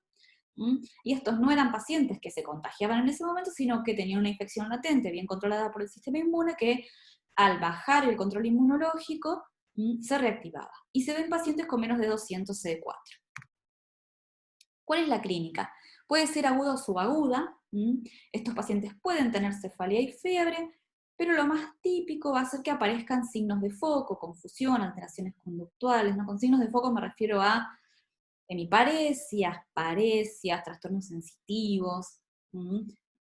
y estos no eran pacientes que se contagiaban en ese momento, sino que tenían una infección latente bien controlada por el sistema inmune que al bajar el control inmunológico se reactivaba. Y se ven pacientes con menos de 200 CD4. ¿Cuál es la clínica? Puede ser aguda o subaguda. Estos pacientes pueden tener cefalea y fiebre, pero lo más típico va a ser que aparezcan signos de foco, confusión, alteraciones conductuales. ¿No? Con signos de foco me refiero a hemiparesias, paresias, trastornos sensitivos,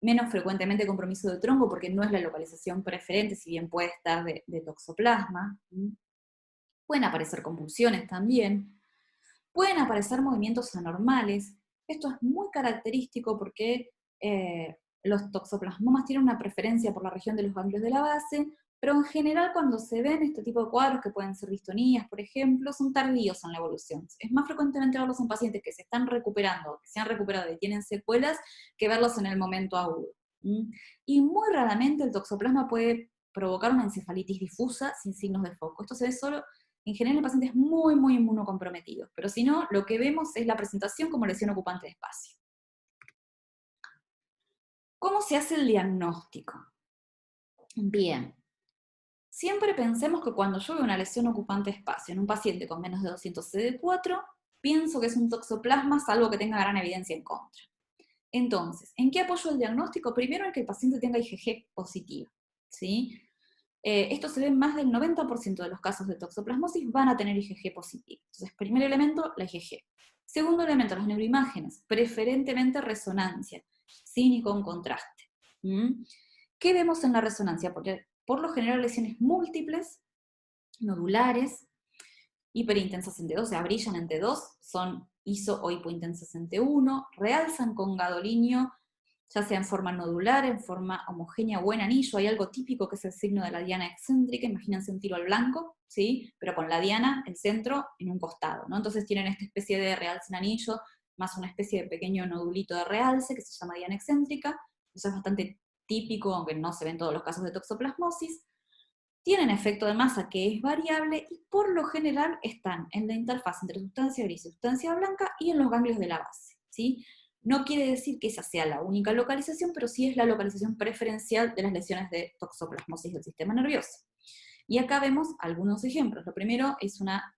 menos frecuentemente compromiso de tronco porque no es la localización preferente, si bien puede estar de toxoplasma. Pueden aparecer convulsiones también, pueden aparecer movimientos anormales. Esto es muy característico porque los toxoplasmomas tienen una preferencia por la región de los ganglios de la base, pero en general cuando se ven este tipo de cuadros, que pueden ser distonías, por ejemplo, son tardíos en la evolución. Es más frecuentemente verlos en pacientes que se están recuperando, que se han recuperado y tienen secuelas, que verlos en el momento agudo. Y muy raramente el toxoplasma puede provocar una encefalitis difusa sin signos de foco. Esto se ve solo en general el paciente es muy, muy inmunocomprometido, pero si no, lo que vemos es la presentación como lesión ocupante de espacio. ¿Cómo se hace el diagnóstico? Bien, siempre pensemos que cuando yo veo una lesión ocupante de espacio en un paciente con menos de 200 CD4, pienso que es un toxoplasma, salvo que tenga gran evidencia en contra. Entonces, ¿en qué apoyo el diagnóstico? Primero en que el paciente tenga IgG positivo, ¿sí? Esto se ve en más del 90% de los casos de toxoplasmosis van a tener IgG positivo. Entonces, primer elemento, la IgG. Segundo elemento, las neuroimágenes, preferentemente resonancia, sin y con contraste. ¿Qué vemos en la resonancia? Porque por lo general lesiones múltiples, nodulares, hiperintensas en T2, o sea, brillan en T2, son iso o hipointensas en T1, realzan con gadolinio, ya sea en forma nodular, en forma homogénea o en anillo. Hay algo típico que es el signo de la diana excéntrica, imagínense un tiro al blanco, ¿sí? Pero con la diana, el centro, en un costado, ¿no? Entonces tienen esta especie de realce en anillo, más una especie de pequeño nodulito de realce, que se llama diana excéntrica. Eso es bastante típico, aunque no se ve en todos los casos de toxoplasmosis. Tienen efecto de masa que es variable y por lo general están en la interfaz entre sustancia gris y sustancia blanca y en los ganglios de la base, ¿sí? No quiere decir que esa sea la única localización, pero sí es la localización preferencial de las lesiones de toxoplasmosis del sistema nervioso. Y acá vemos algunos ejemplos. Lo primero es una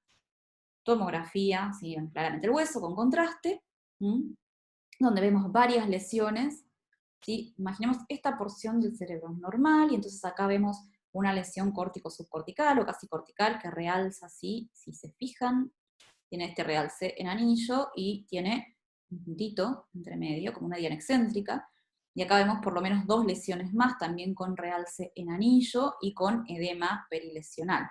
tomografía, ¿sí? Claramente el hueso con contraste, donde vemos varias lesiones, ¿sí? Imaginemos esta porción del cerebro normal, y entonces acá vemos una lesión córtico-subcortical o casi cortical que realza así, si se fijan, tiene este realce en anillo y tiene un puntito entre medio, como una diana excéntrica, y acá vemos por lo menos 2 lesiones más, también con realce en anillo y con edema perilesional.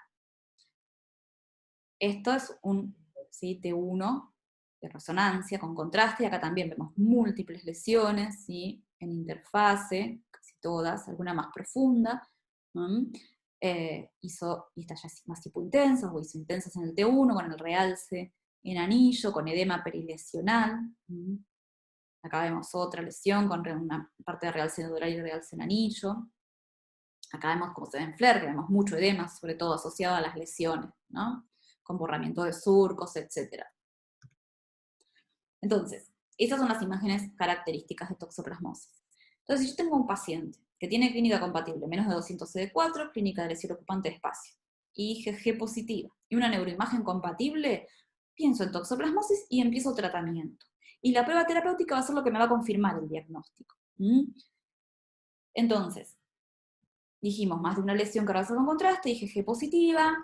Esto es un T1 de resonancia con contraste, y acá también vemos múltiples lesiones, ¿sí? En interfase, casi todas, alguna más profunda, y estas ya más hipointensas o isointensas en el T1, con el realce en anillo, con edema perilesional. Acá vemos otra lesión con una parte de realce nodular y realce en anillo. Acá vemos cómo se ve en FLAIR, que vemos mucho edema, sobre todo asociado a las lesiones, ¿no? Con borramiento de surcos, etc. Entonces, esas son las imágenes características de toxoplasmosis. Entonces, si yo tengo un paciente que tiene clínica compatible, menos de 200 CD4, clínica de lesión ocupante de espacio, IgG positiva, y una neuroimagen compatible, pienso en toxoplasmosis y empiezo tratamiento. Y la prueba terapéutica va a ser lo que me va a confirmar el diagnóstico. Entonces, dijimos, más de una lesión que realza con contraste, IgG positiva,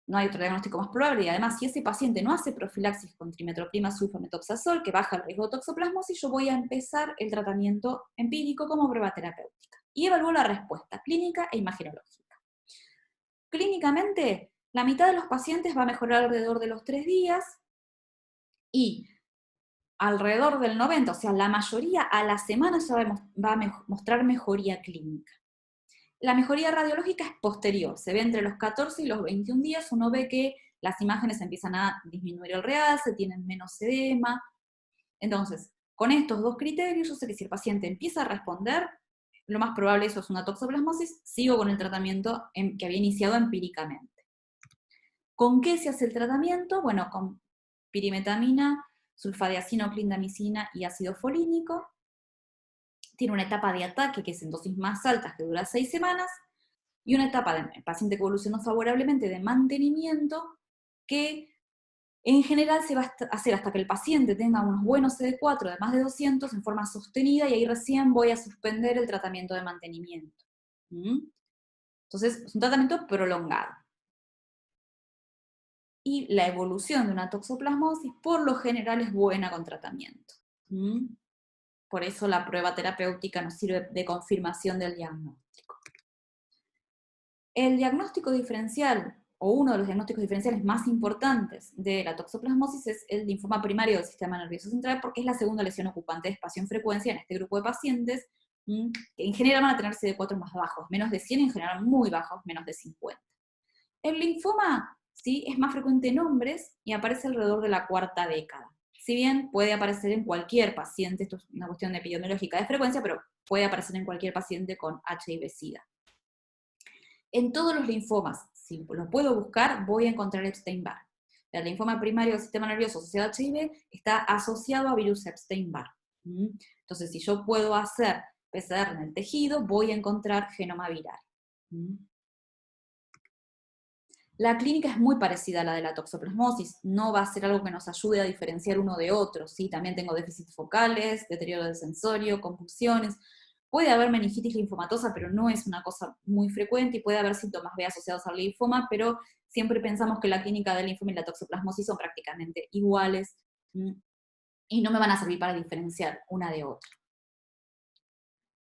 no hay otro diagnóstico más probable, y además si ese paciente no hace profilaxis con trimetoprim, sulfamethoxazol, que baja el riesgo de toxoplasmosis, yo voy a empezar el tratamiento empírico como prueba terapéutica. Y evalúo la respuesta clínica e imagenológica. Clínicamente, la mitad de los pacientes va a mejorar alrededor de los 3 días, y alrededor del 90, o sea, la mayoría a la semana ya va a mostrar mejoría clínica. La mejoría radiológica es posterior, se ve entre los 14 y los 21 días, uno ve que las imágenes empiezan a disminuir el realce, tienen menos edema. Entonces, con estos 2 criterios, yo sé que si el paciente empieza a responder, lo más probable eso es una toxoplasmosis, sigo con el tratamiento que había iniciado empíricamente. ¿Con qué se hace el tratamiento? Bueno, con pirimetamina, sulfadiazina o clindamicina y ácido folínico. Tiene una etapa de ataque que es en dosis más altas que dura 6 semanas, y una etapa de paciente que evolucionó favorablemente de mantenimiento que en general se va a hacer hasta que el paciente tenga unos buenos CD4 de más de 200 en forma sostenida, y ahí recién voy a suspender el tratamiento de mantenimiento. Entonces, es un tratamiento prolongado. Y la evolución de una toxoplasmosis por lo general es buena con tratamiento. Por eso la prueba terapéutica nos sirve de confirmación del diagnóstico. El diagnóstico diferencial, o uno de los diagnósticos diferenciales más importantes de la toxoplasmosis, es el linfoma primario del sistema nervioso central, porque es la segunda lesión ocupante de espacio en frecuencia en este grupo de pacientes, que en general van a tener CD4 más bajos, menos de 100, en general muy bajos, menos de 50. El linfoma, ¿sí?, es más frecuente en hombres y aparece alrededor de la 4ª década. Si bien puede aparecer en cualquier paciente, esto es una cuestión epidemiológica de frecuencia, pero puede aparecer en cualquier paciente con HIV-Sida. En todos los linfomas, si lo puedo buscar, voy a encontrar Epstein-Barr. El linfoma primario del sistema nervioso asociado a HIV está asociado a virus Epstein-Barr. Entonces, si yo puedo hacer PCR en el tejido, voy a encontrar genoma viral. La clínica es muy parecida a la de la toxoplasmosis, no va a ser algo que nos ayude a diferenciar uno de otro, ¿sí? También tengo déficits focales, deterioro del sensorio, convulsiones, puede haber meningitis linfomatosa, pero no es una cosa muy frecuente, y puede haber síntomas B asociados al linfoma, pero siempre pensamos que la clínica del linfoma y la toxoplasmosis son prácticamente iguales, y no me van a servir para diferenciar una de otra.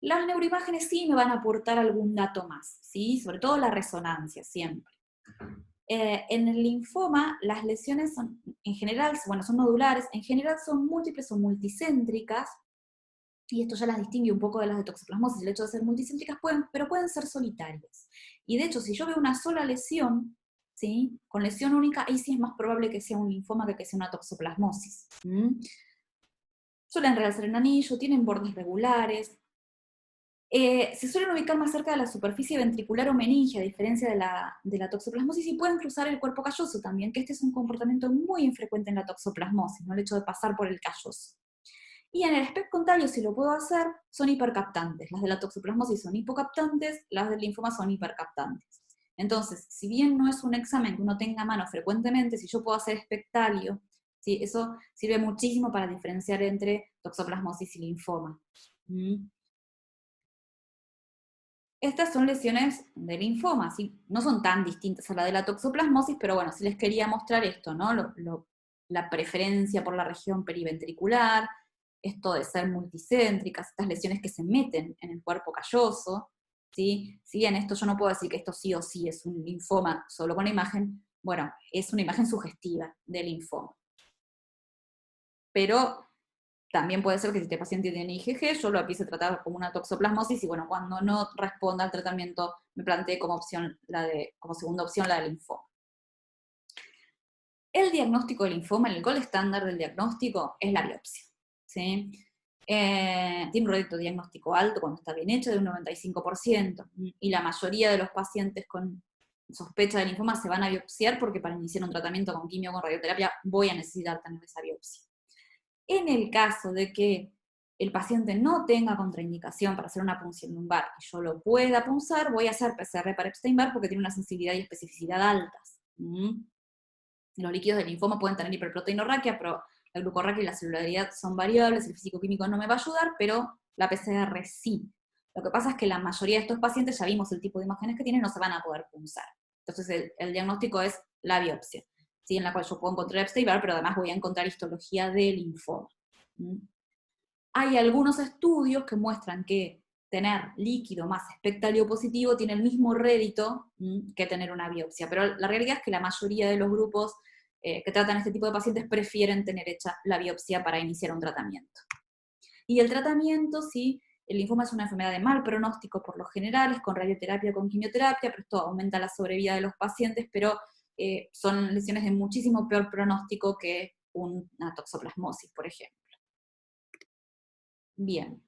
Las neuroimágenes sí me van a aportar algún dato más, ¿sí? Sobre todo la resonancia, siempre. En el linfoma, las lesiones son, en general, bueno, son nodulares, en general son múltiples o multicéntricas, y esto ya las distingue un poco de las de toxoplasmosis, el hecho de ser multicéntricas, pero pueden ser solitarias. Y de hecho, si yo veo una sola lesión, ¿sí? Con lesión única, ahí sí es más probable que sea un linfoma que sea una toxoplasmosis. Suelen realzar en anillo, tienen bordes regulares, se suelen ubicar más cerca de la superficie ventricular o meninge, a diferencia de la toxoplasmosis, y pueden cruzar el cuerpo calloso también, que este es un comportamiento muy infrecuente en la toxoplasmosis, ¿no? El hecho de pasar por el calloso. Y en el SPECT con tallo, si lo puedo hacer, son hipercaptantes. Las de la toxoplasmosis son hipocaptantes, las del linfoma son hipercaptantes. Entonces, si bien no es un examen que uno tenga a mano frecuentemente, si yo puedo hacer espectalio, ¿sí? Eso sirve muchísimo para diferenciar entre toxoplasmosis y linfoma. Estas son lesiones de linfoma, ¿sí? No son tan distintas a la de la toxoplasmosis, pero bueno, sí les quería mostrar esto, ¿no? La preferencia por la región periventricular, esto de ser multicéntricas, estas lesiones que se meten en el cuerpo calloso, ¿sí? Si bien esto yo no puedo decir que esto sí o sí es un linfoma solo con la imagen, bueno, es una imagen sugestiva del linfoma. Pero también puede ser que si este paciente tiene IgG, yo lo empiece a tratar como una toxoplasmosis, y bueno, cuando no responda al tratamiento, me planteé como opción como segunda opción la del linfoma. El diagnóstico del linfoma, el gold estándar del diagnóstico, es la biopsia, ¿sí? Tiene un rédito diagnóstico alto cuando está bien hecho, de un 95%, y la mayoría de los pacientes con sospecha de linfoma se van a biopsiar, porque para iniciar un tratamiento con quimio o con radioterapia voy a necesitar tener esa biopsia. En el caso de que el paciente no tenga contraindicación para hacer una punción lumbar y yo lo pueda punzar, voy a hacer PCR para Epstein-Barr porque tiene una sensibilidad y especificidad altas. Los líquidos del linfoma pueden tener hiperproteinorraquia, pero la glucorraquia y la celularidad son variables, el físico-químico no me va a ayudar, pero la PCR sí. Lo que pasa es que la mayoría de estos pacientes, ya vimos el tipo de imágenes que tienen, no se van a poder punzar. Entonces el diagnóstico es la biopsia, ¿sí? En la cual yo puedo encontrar Epstein-Barr, pero además voy a encontrar histología de linfoma. Hay algunos estudios que muestran que tener líquido más espectalio positivo tiene el mismo rédito que tener una biopsia, pero la realidad es que la mayoría de los grupos que tratan este tipo de pacientes prefieren tener hecha la biopsia para iniciar un tratamiento. Y el tratamiento, sí, el linfoma es una enfermedad de mal pronóstico por lo general, es con radioterapia o con quimioterapia, pero esto aumenta la sobrevida de los pacientes, pero son lesiones de muchísimo peor pronóstico que una toxoplasmosis, por ejemplo. Bien.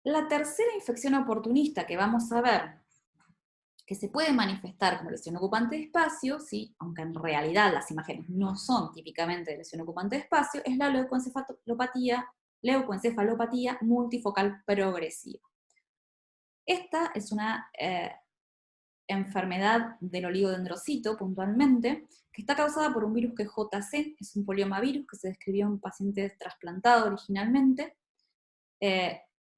La tercera infección oportunista que vamos a ver, que se puede manifestar como lesión ocupante de espacio, ¿sí? Aunque en realidad las imágenes no son típicamente de lesión ocupante de espacio, es la leucoencefalopatía multifocal progresiva. Esta es una enfermedad del oligodendrocito, puntualmente, que está causada por un virus que es JC, es un poliomavirus que se describió en pacientes trasplantados originalmente,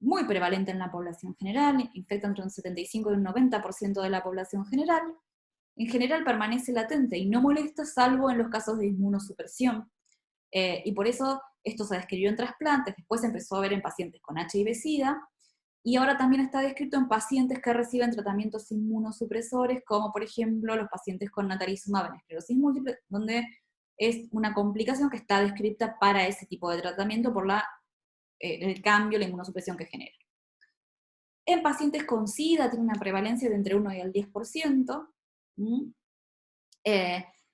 muy prevalente en la población general, infecta entre un 75 y un 90% de la población general. En general permanece latente y no molesta, salvo en los casos de inmunosupresión. Y por eso esto se describió en trasplantes, después se empezó a ver en pacientes con HIV-Sida, y ahora también está descrito en pacientes que reciben tratamientos inmunosupresores, como por ejemplo los pacientes con natalizumab en esclerosis múltiple, donde es una complicación que está descrita para ese tipo de tratamiento por el cambio, la inmunosupresión que genera. En pacientes con SIDA tiene una prevalencia de entre 1 y el 10%,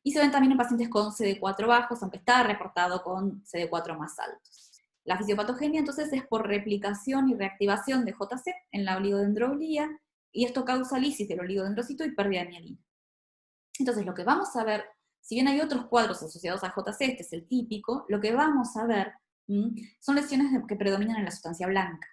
y se ven también en pacientes con CD4 bajos, aunque está reportado con CD4 más altos. La fisiopatogenia entonces es por replicación y reactivación de JC en la oligodendroglía, y esto causa lisis del oligodendrocito y pérdida de mielina. Entonces, lo que vamos a ver, si bien hay otros cuadros asociados a JC, este es el típico, lo que vamos a ver son lesiones que predominan en la sustancia blanca.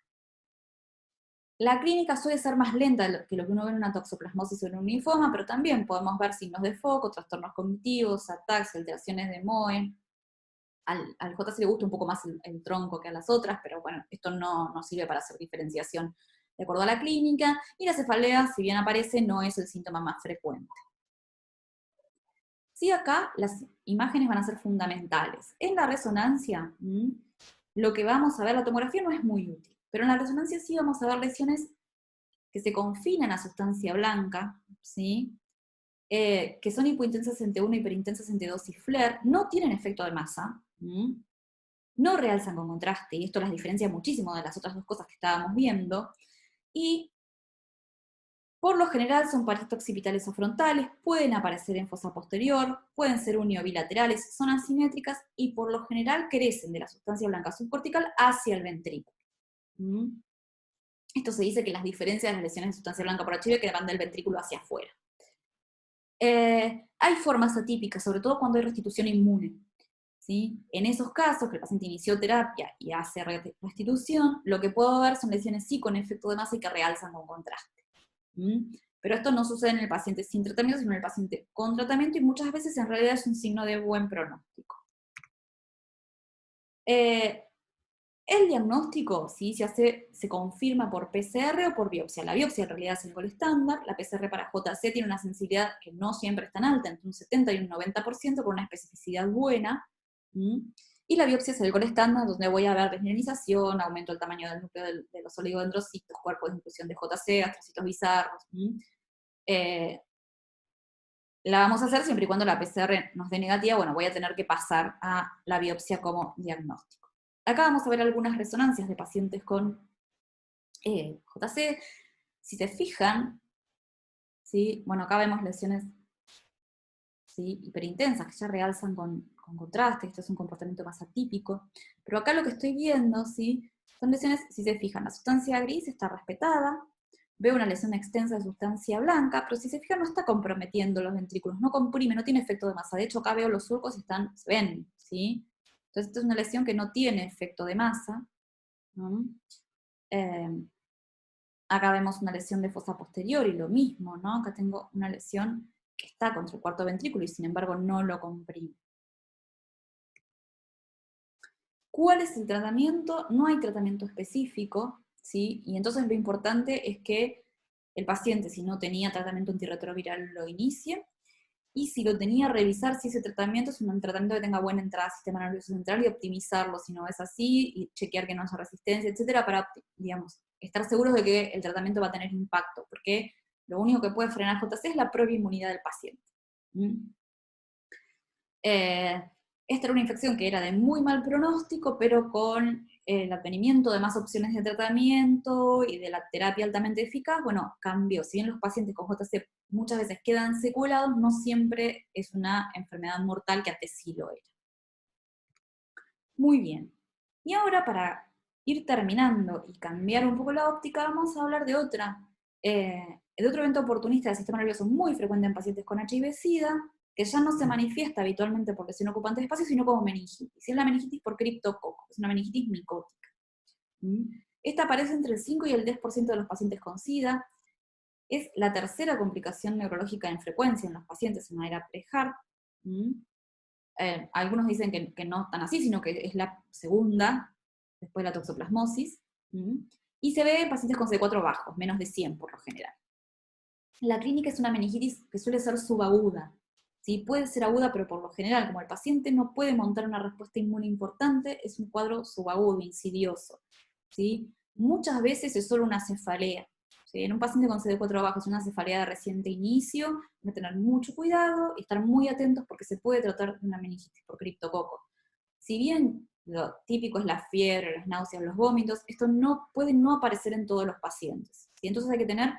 La clínica suele ser más lenta que lo que uno ve en una toxoplasmosis o en un linfoma, pero también podemos ver signos de foco, trastornos cognitivos, ataques, alteraciones de MOE. Al JC le gusta un poco más el tronco que a las otras, pero bueno, esto no sirve para hacer diferenciación de acuerdo a la clínica, y la cefalea, si bien aparece, no es el síntoma más frecuente. Sí, acá las imágenes van a ser fundamentales. En la resonancia, lo que vamos a ver, la tomografía no es muy útil, pero en la resonancia sí vamos a ver lesiones que se confinan a sustancia blanca, ¿sí? Que son hipointensas en T1, hiperintensas en T2 y FLAIR, no tienen efecto de masa, no realzan con contraste, y esto las diferencia muchísimo de las otras dos cosas que estábamos viendo, y por lo general son paredes occipitales o frontales, pueden aparecer en fosa posterior, pueden ser uniobilaterales, son asimétricas y por lo general crecen de la sustancia blanca subcortical hacia el ventrículo. Esto se dice que las diferencias de las lesiones de sustancia blanca por HIV que van del ventrículo hacia afuera. Hay formas atípicas, sobre todo cuando hay restitución inmune. ¿Sí? En esos casos, que el paciente inició terapia y hace restitución, lo que puedo ver son lesiones sí con efecto de masa y que realzan con contraste. Pero esto no sucede en el paciente sin tratamiento, sino en el paciente con tratamiento, y muchas veces en realidad es un signo de buen pronóstico. El diagnóstico, ¿sí? se confirma por PCR o por biopsia. La biopsia en realidad es el gol estándar, la PCR para JC tiene una sensibilidad que no siempre es tan alta, entre un 70 y un 90%, con una especificidad buena, y la biopsia es el gol estándar, donde voy a ver desmineralización, aumento del tamaño del núcleo de los oligodendrocitos, cuerpos de inclusión de JC, astrocitos bizarros. La vamos a hacer siempre y cuando la PCR nos dé negativa, bueno, voy a tener que pasar a la biopsia como diagnóstico. Acá vamos a ver algunas resonancias de pacientes con JC. Si se fijan, ¿sí? Bueno, acá vemos lesiones, ¿sí?, hiperintensas, que ya realzan con contraste, esto es un comportamiento más atípico, pero acá lo que estoy viendo, ¿sí?, son lesiones, si se fijan, la sustancia gris está respetada, veo una lesión extensa de sustancia blanca, pero si se fijan no está comprometiendo los ventrículos, no comprime, no tiene efecto de masa, de hecho acá veo los surcos y se ven, ¿sí? Entonces esta es una lesión que no tiene efecto de masa, ¿no? Acá vemos una lesión de fosa posterior y lo mismo, ¿no? Acá tengo una lesión que está contra el cuarto ventrículo y sin embargo no lo comprime. ¿Cuál es el tratamiento? No hay tratamiento específico, ¿sí? Y entonces lo importante es que el paciente, si no tenía tratamiento antirretroviral, lo inicie, y si lo tenía, revisar si ese tratamiento es un tratamiento que tenga buena entrada al sistema nervioso central y optimizarlo si no es así, y chequear que no haya resistencia, etcétera, para, digamos, estar seguros de que el tratamiento va a tener impacto, porque lo único que puede frenar JC es la propia inmunidad del paciente. Esta era una infección que era de muy mal pronóstico, pero con el advenimiento de más opciones de tratamiento y de la terapia altamente eficaz, bueno, cambió. Si bien los pacientes con JC muchas veces quedan seculados, no siempre es una enfermedad mortal, que antes sí lo era. Muy bien. Y ahora, para ir terminando y cambiar un poco la óptica, vamos a hablar de otro evento oportunista del sistema nervioso muy frecuente en pacientes con HIV-Sida, que ya no se manifiesta habitualmente por lesión ocupante de espacio, sino como meningitis. Es la meningitis por criptococo, es una meningitis micótica. Esta aparece entre el 5 y el 10% de los pacientes con SIDA, es la tercera complicación neurológica en frecuencia en los pacientes en la era pre-HART. Algunos dicen que no tan así, sino que es la segunda, después de la toxoplasmosis, y se ve en pacientes con CD4 bajos, menos de 100 por lo general. La clínica es una meningitis que suele ser subaguda, ¿sí? Puede ser aguda, pero por lo general, como el paciente no puede montar una respuesta inmune importante, es un cuadro subagudo, insidioso, ¿sí? Muchas veces es solo una cefalea. ¿Sí? En un paciente con CD4 bajo es una cefalea de reciente inicio, hay que tener mucho cuidado y estar muy atentos porque se puede tratar de una meningitis por criptococo. Si bien lo típico es la fiebre, las náuseas, los vómitos, esto puede no aparecer en todos los pacientes, ¿sí? Entonces hay que tener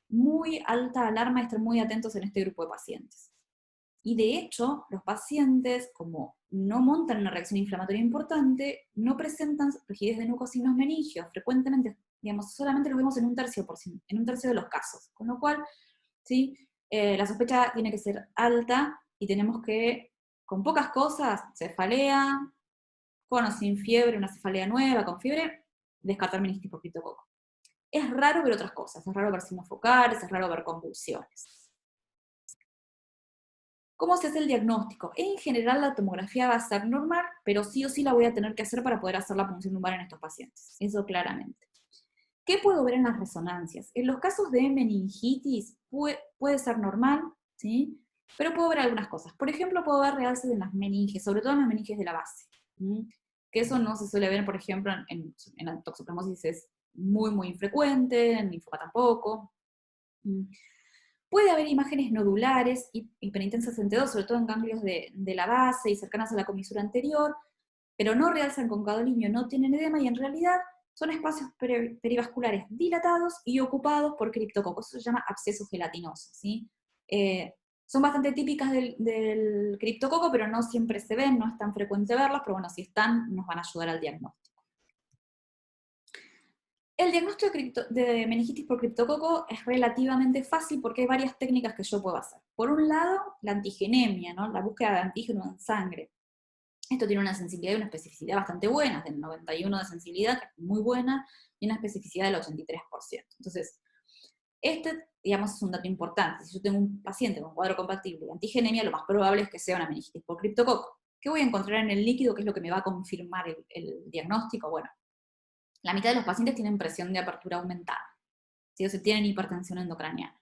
muy alta alarma y estar muy atentos en este grupo de pacientes. Y de hecho, los pacientes, como no montan una reacción inflamatoria importante, no presentan rigidez de nuco sin los meningios. Frecuentemente, digamos, solamente los vemos en un tercio de los casos. Con lo cual, ¿sí?, La sospecha tiene que ser alta y tenemos que, con pocas cosas, cefalea, con o sin fiebre, una cefalea nueva, con fiebre, descartar meningitis por criptococo. Es raro ver otras cosas, es raro ver signos focales, es raro ver convulsiones. ¿Cómo se hace el diagnóstico? En general la tomografía va a ser normal, pero sí o sí la voy a tener que hacer para poder hacer la punción lumbar en estos pacientes, eso claramente. ¿Qué puedo ver en las resonancias? En los casos de meningitis puede ser normal, ¿sí? Pero puedo ver algunas cosas. Por ejemplo, puedo ver realces en las meninges, sobre todo en las meninges de la base. Que eso no se suele ver, por ejemplo, en la toxoplasmosis es muy, muy infrecuente, en linfoma tampoco. Puede haber imágenes nodulares y penitensas en T2, sobre todo en ganglios de la base y cercanas a la comisura anterior, pero no realzan con cadolinio, no tienen edema y en realidad son espacios perivasculares dilatados y ocupados por criptococos. Eso se llama absceso gelatinoso, ¿sí? Son bastante típicas del criptococo, pero no siempre se ven, no es tan frecuente verlas, pero bueno, si están, nos van a ayudar al diagnóstico. El diagnóstico de meningitis por criptococo es relativamente fácil porque hay varias técnicas que yo puedo hacer. Por un lado, la antigenemia, ¿no? La búsqueda de antígeno en sangre. Esto tiene una sensibilidad y una especificidad bastante buenas, del 91% de sensibilidad, que es muy buena, y una especificidad del 83%. Entonces, digamos, es un dato importante. Si yo tengo un paciente con cuadro compatible de antigenemia, lo más probable es que sea una meningitis por criptococo. ¿Qué voy a encontrar en el líquido? ¿Qué es lo que me va a confirmar el diagnóstico? Bueno, la mitad de los pacientes tienen presión de apertura aumentada, ¿sí? O sea, tienen hipertensión endocraniana.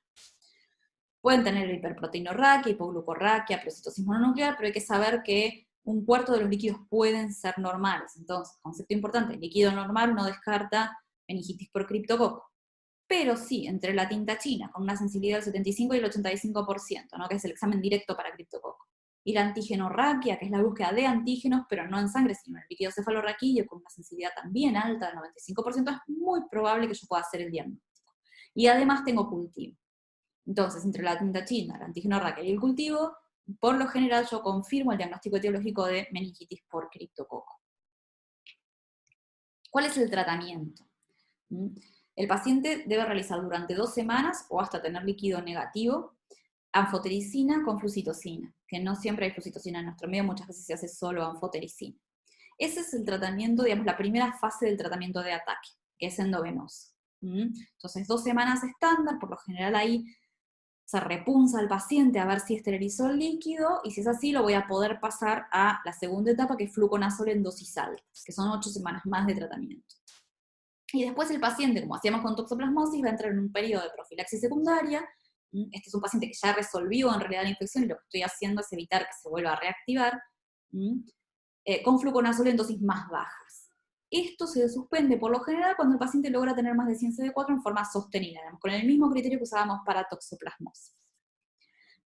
Pueden tener hiperproteinorraquia, hipoglucorraquia, pleocitosis mononuclear, pero hay que saber que un cuarto de los líquidos pueden ser normales. Entonces, concepto importante, el líquido normal no descarta meningitis por criptococo. Pero sí, entre la tinta china, con una sensibilidad del 75 y el 85%, ¿no? Que es el examen directo para criptococo, y la antigenorraquia, que es la búsqueda de antígenos, pero no en sangre, sino en el líquido cefalorraquídeo, con una sensibilidad también alta, del 95%, es muy probable que yo pueda hacer el diagnóstico. Y además tengo cultivo. Entonces, entre la tinta china, la antigenorraquia y el cultivo, por lo general yo confirmo el diagnóstico etiológico de meningitis por criptococo. ¿Cuál es el tratamiento? El paciente debe realizar durante 2 semanas o hasta tener líquido negativo anfotericina con flucitocina, que no siempre hay flucitocina en nuestro medio, muchas veces se hace solo anfotericina. Ese es el tratamiento, digamos, la primera fase del tratamiento de ataque, que es endovenoso. Entonces, 2 semanas estándar, por lo general ahí se repunza al paciente a ver si esterilizó el líquido, y si es así, lo voy a poder pasar a la segunda etapa, que es fluconazol en dosis altas, que son 8 semanas más de tratamiento. Y después el paciente, como hacíamos con toxoplasmosis, va a entrar en un periodo de profilaxis secundaria. Este es un paciente que ya resolvió en realidad la infección, y lo que estoy haciendo es evitar que se vuelva a reactivar, con fluconazol en dosis más bajas. Esto se suspende por lo general cuando el paciente logra tener más de 100 CD4 en forma sostenida, con el mismo criterio que usábamos para toxoplasmosis.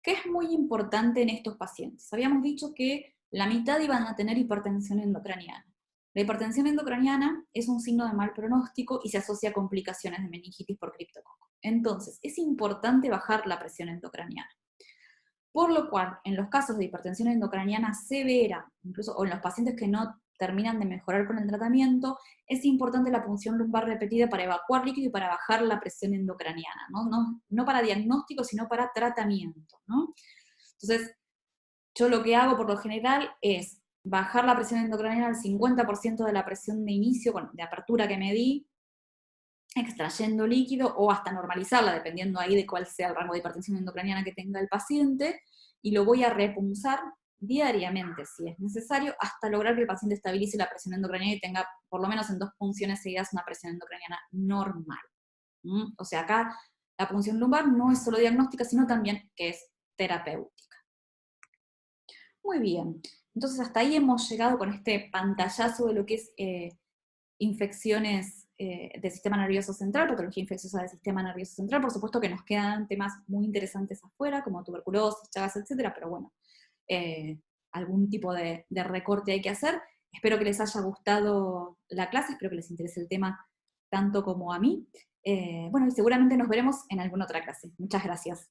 ¿Qué es muy importante en estos pacientes? Habíamos dicho que la mitad iban a tener hipertensión endocraniana. La hipertensión endocraniana es un signo de mal pronóstico y se asocia a complicaciones de meningitis por criptococo. Entonces, es importante bajar la presión endocraniana. Por lo cual, en los casos de hipertensión endocraniana severa, incluso o en los pacientes que no terminan de mejorar con el tratamiento, es importante la punción lumbar repetida para evacuar líquido y para bajar la presión endocraniana, no para diagnóstico, sino para tratamiento, ¿no? Entonces, yo lo que hago por lo general es bajar la presión endocraniana al 50% de la presión de inicio, de apertura que me di, extrayendo líquido, o hasta normalizarla, dependiendo ahí de cuál sea el rango de hipertensión endocraniana que tenga el paciente, y lo voy a repunzar diariamente, si es necesario, hasta lograr que el paciente estabilice la presión endocraniana y tenga, por lo menos en 2 punciones seguidas, una presión endocraniana normal. O sea, acá la punción lumbar no es solo diagnóstica, sino también que es terapéutica. Muy bien, entonces hasta ahí hemos llegado con este pantallazo de lo que es infecciones del sistema nervioso central, patología infecciosa del sistema nervioso central. Por supuesto que nos quedan temas muy interesantes afuera, como tuberculosis, chagas, etcétera, pero bueno, algún tipo de recorte hay que hacer. Espero que les haya gustado la clase, espero que les interese el tema tanto como a mí. Bueno, y seguramente nos veremos en alguna otra clase. Muchas gracias.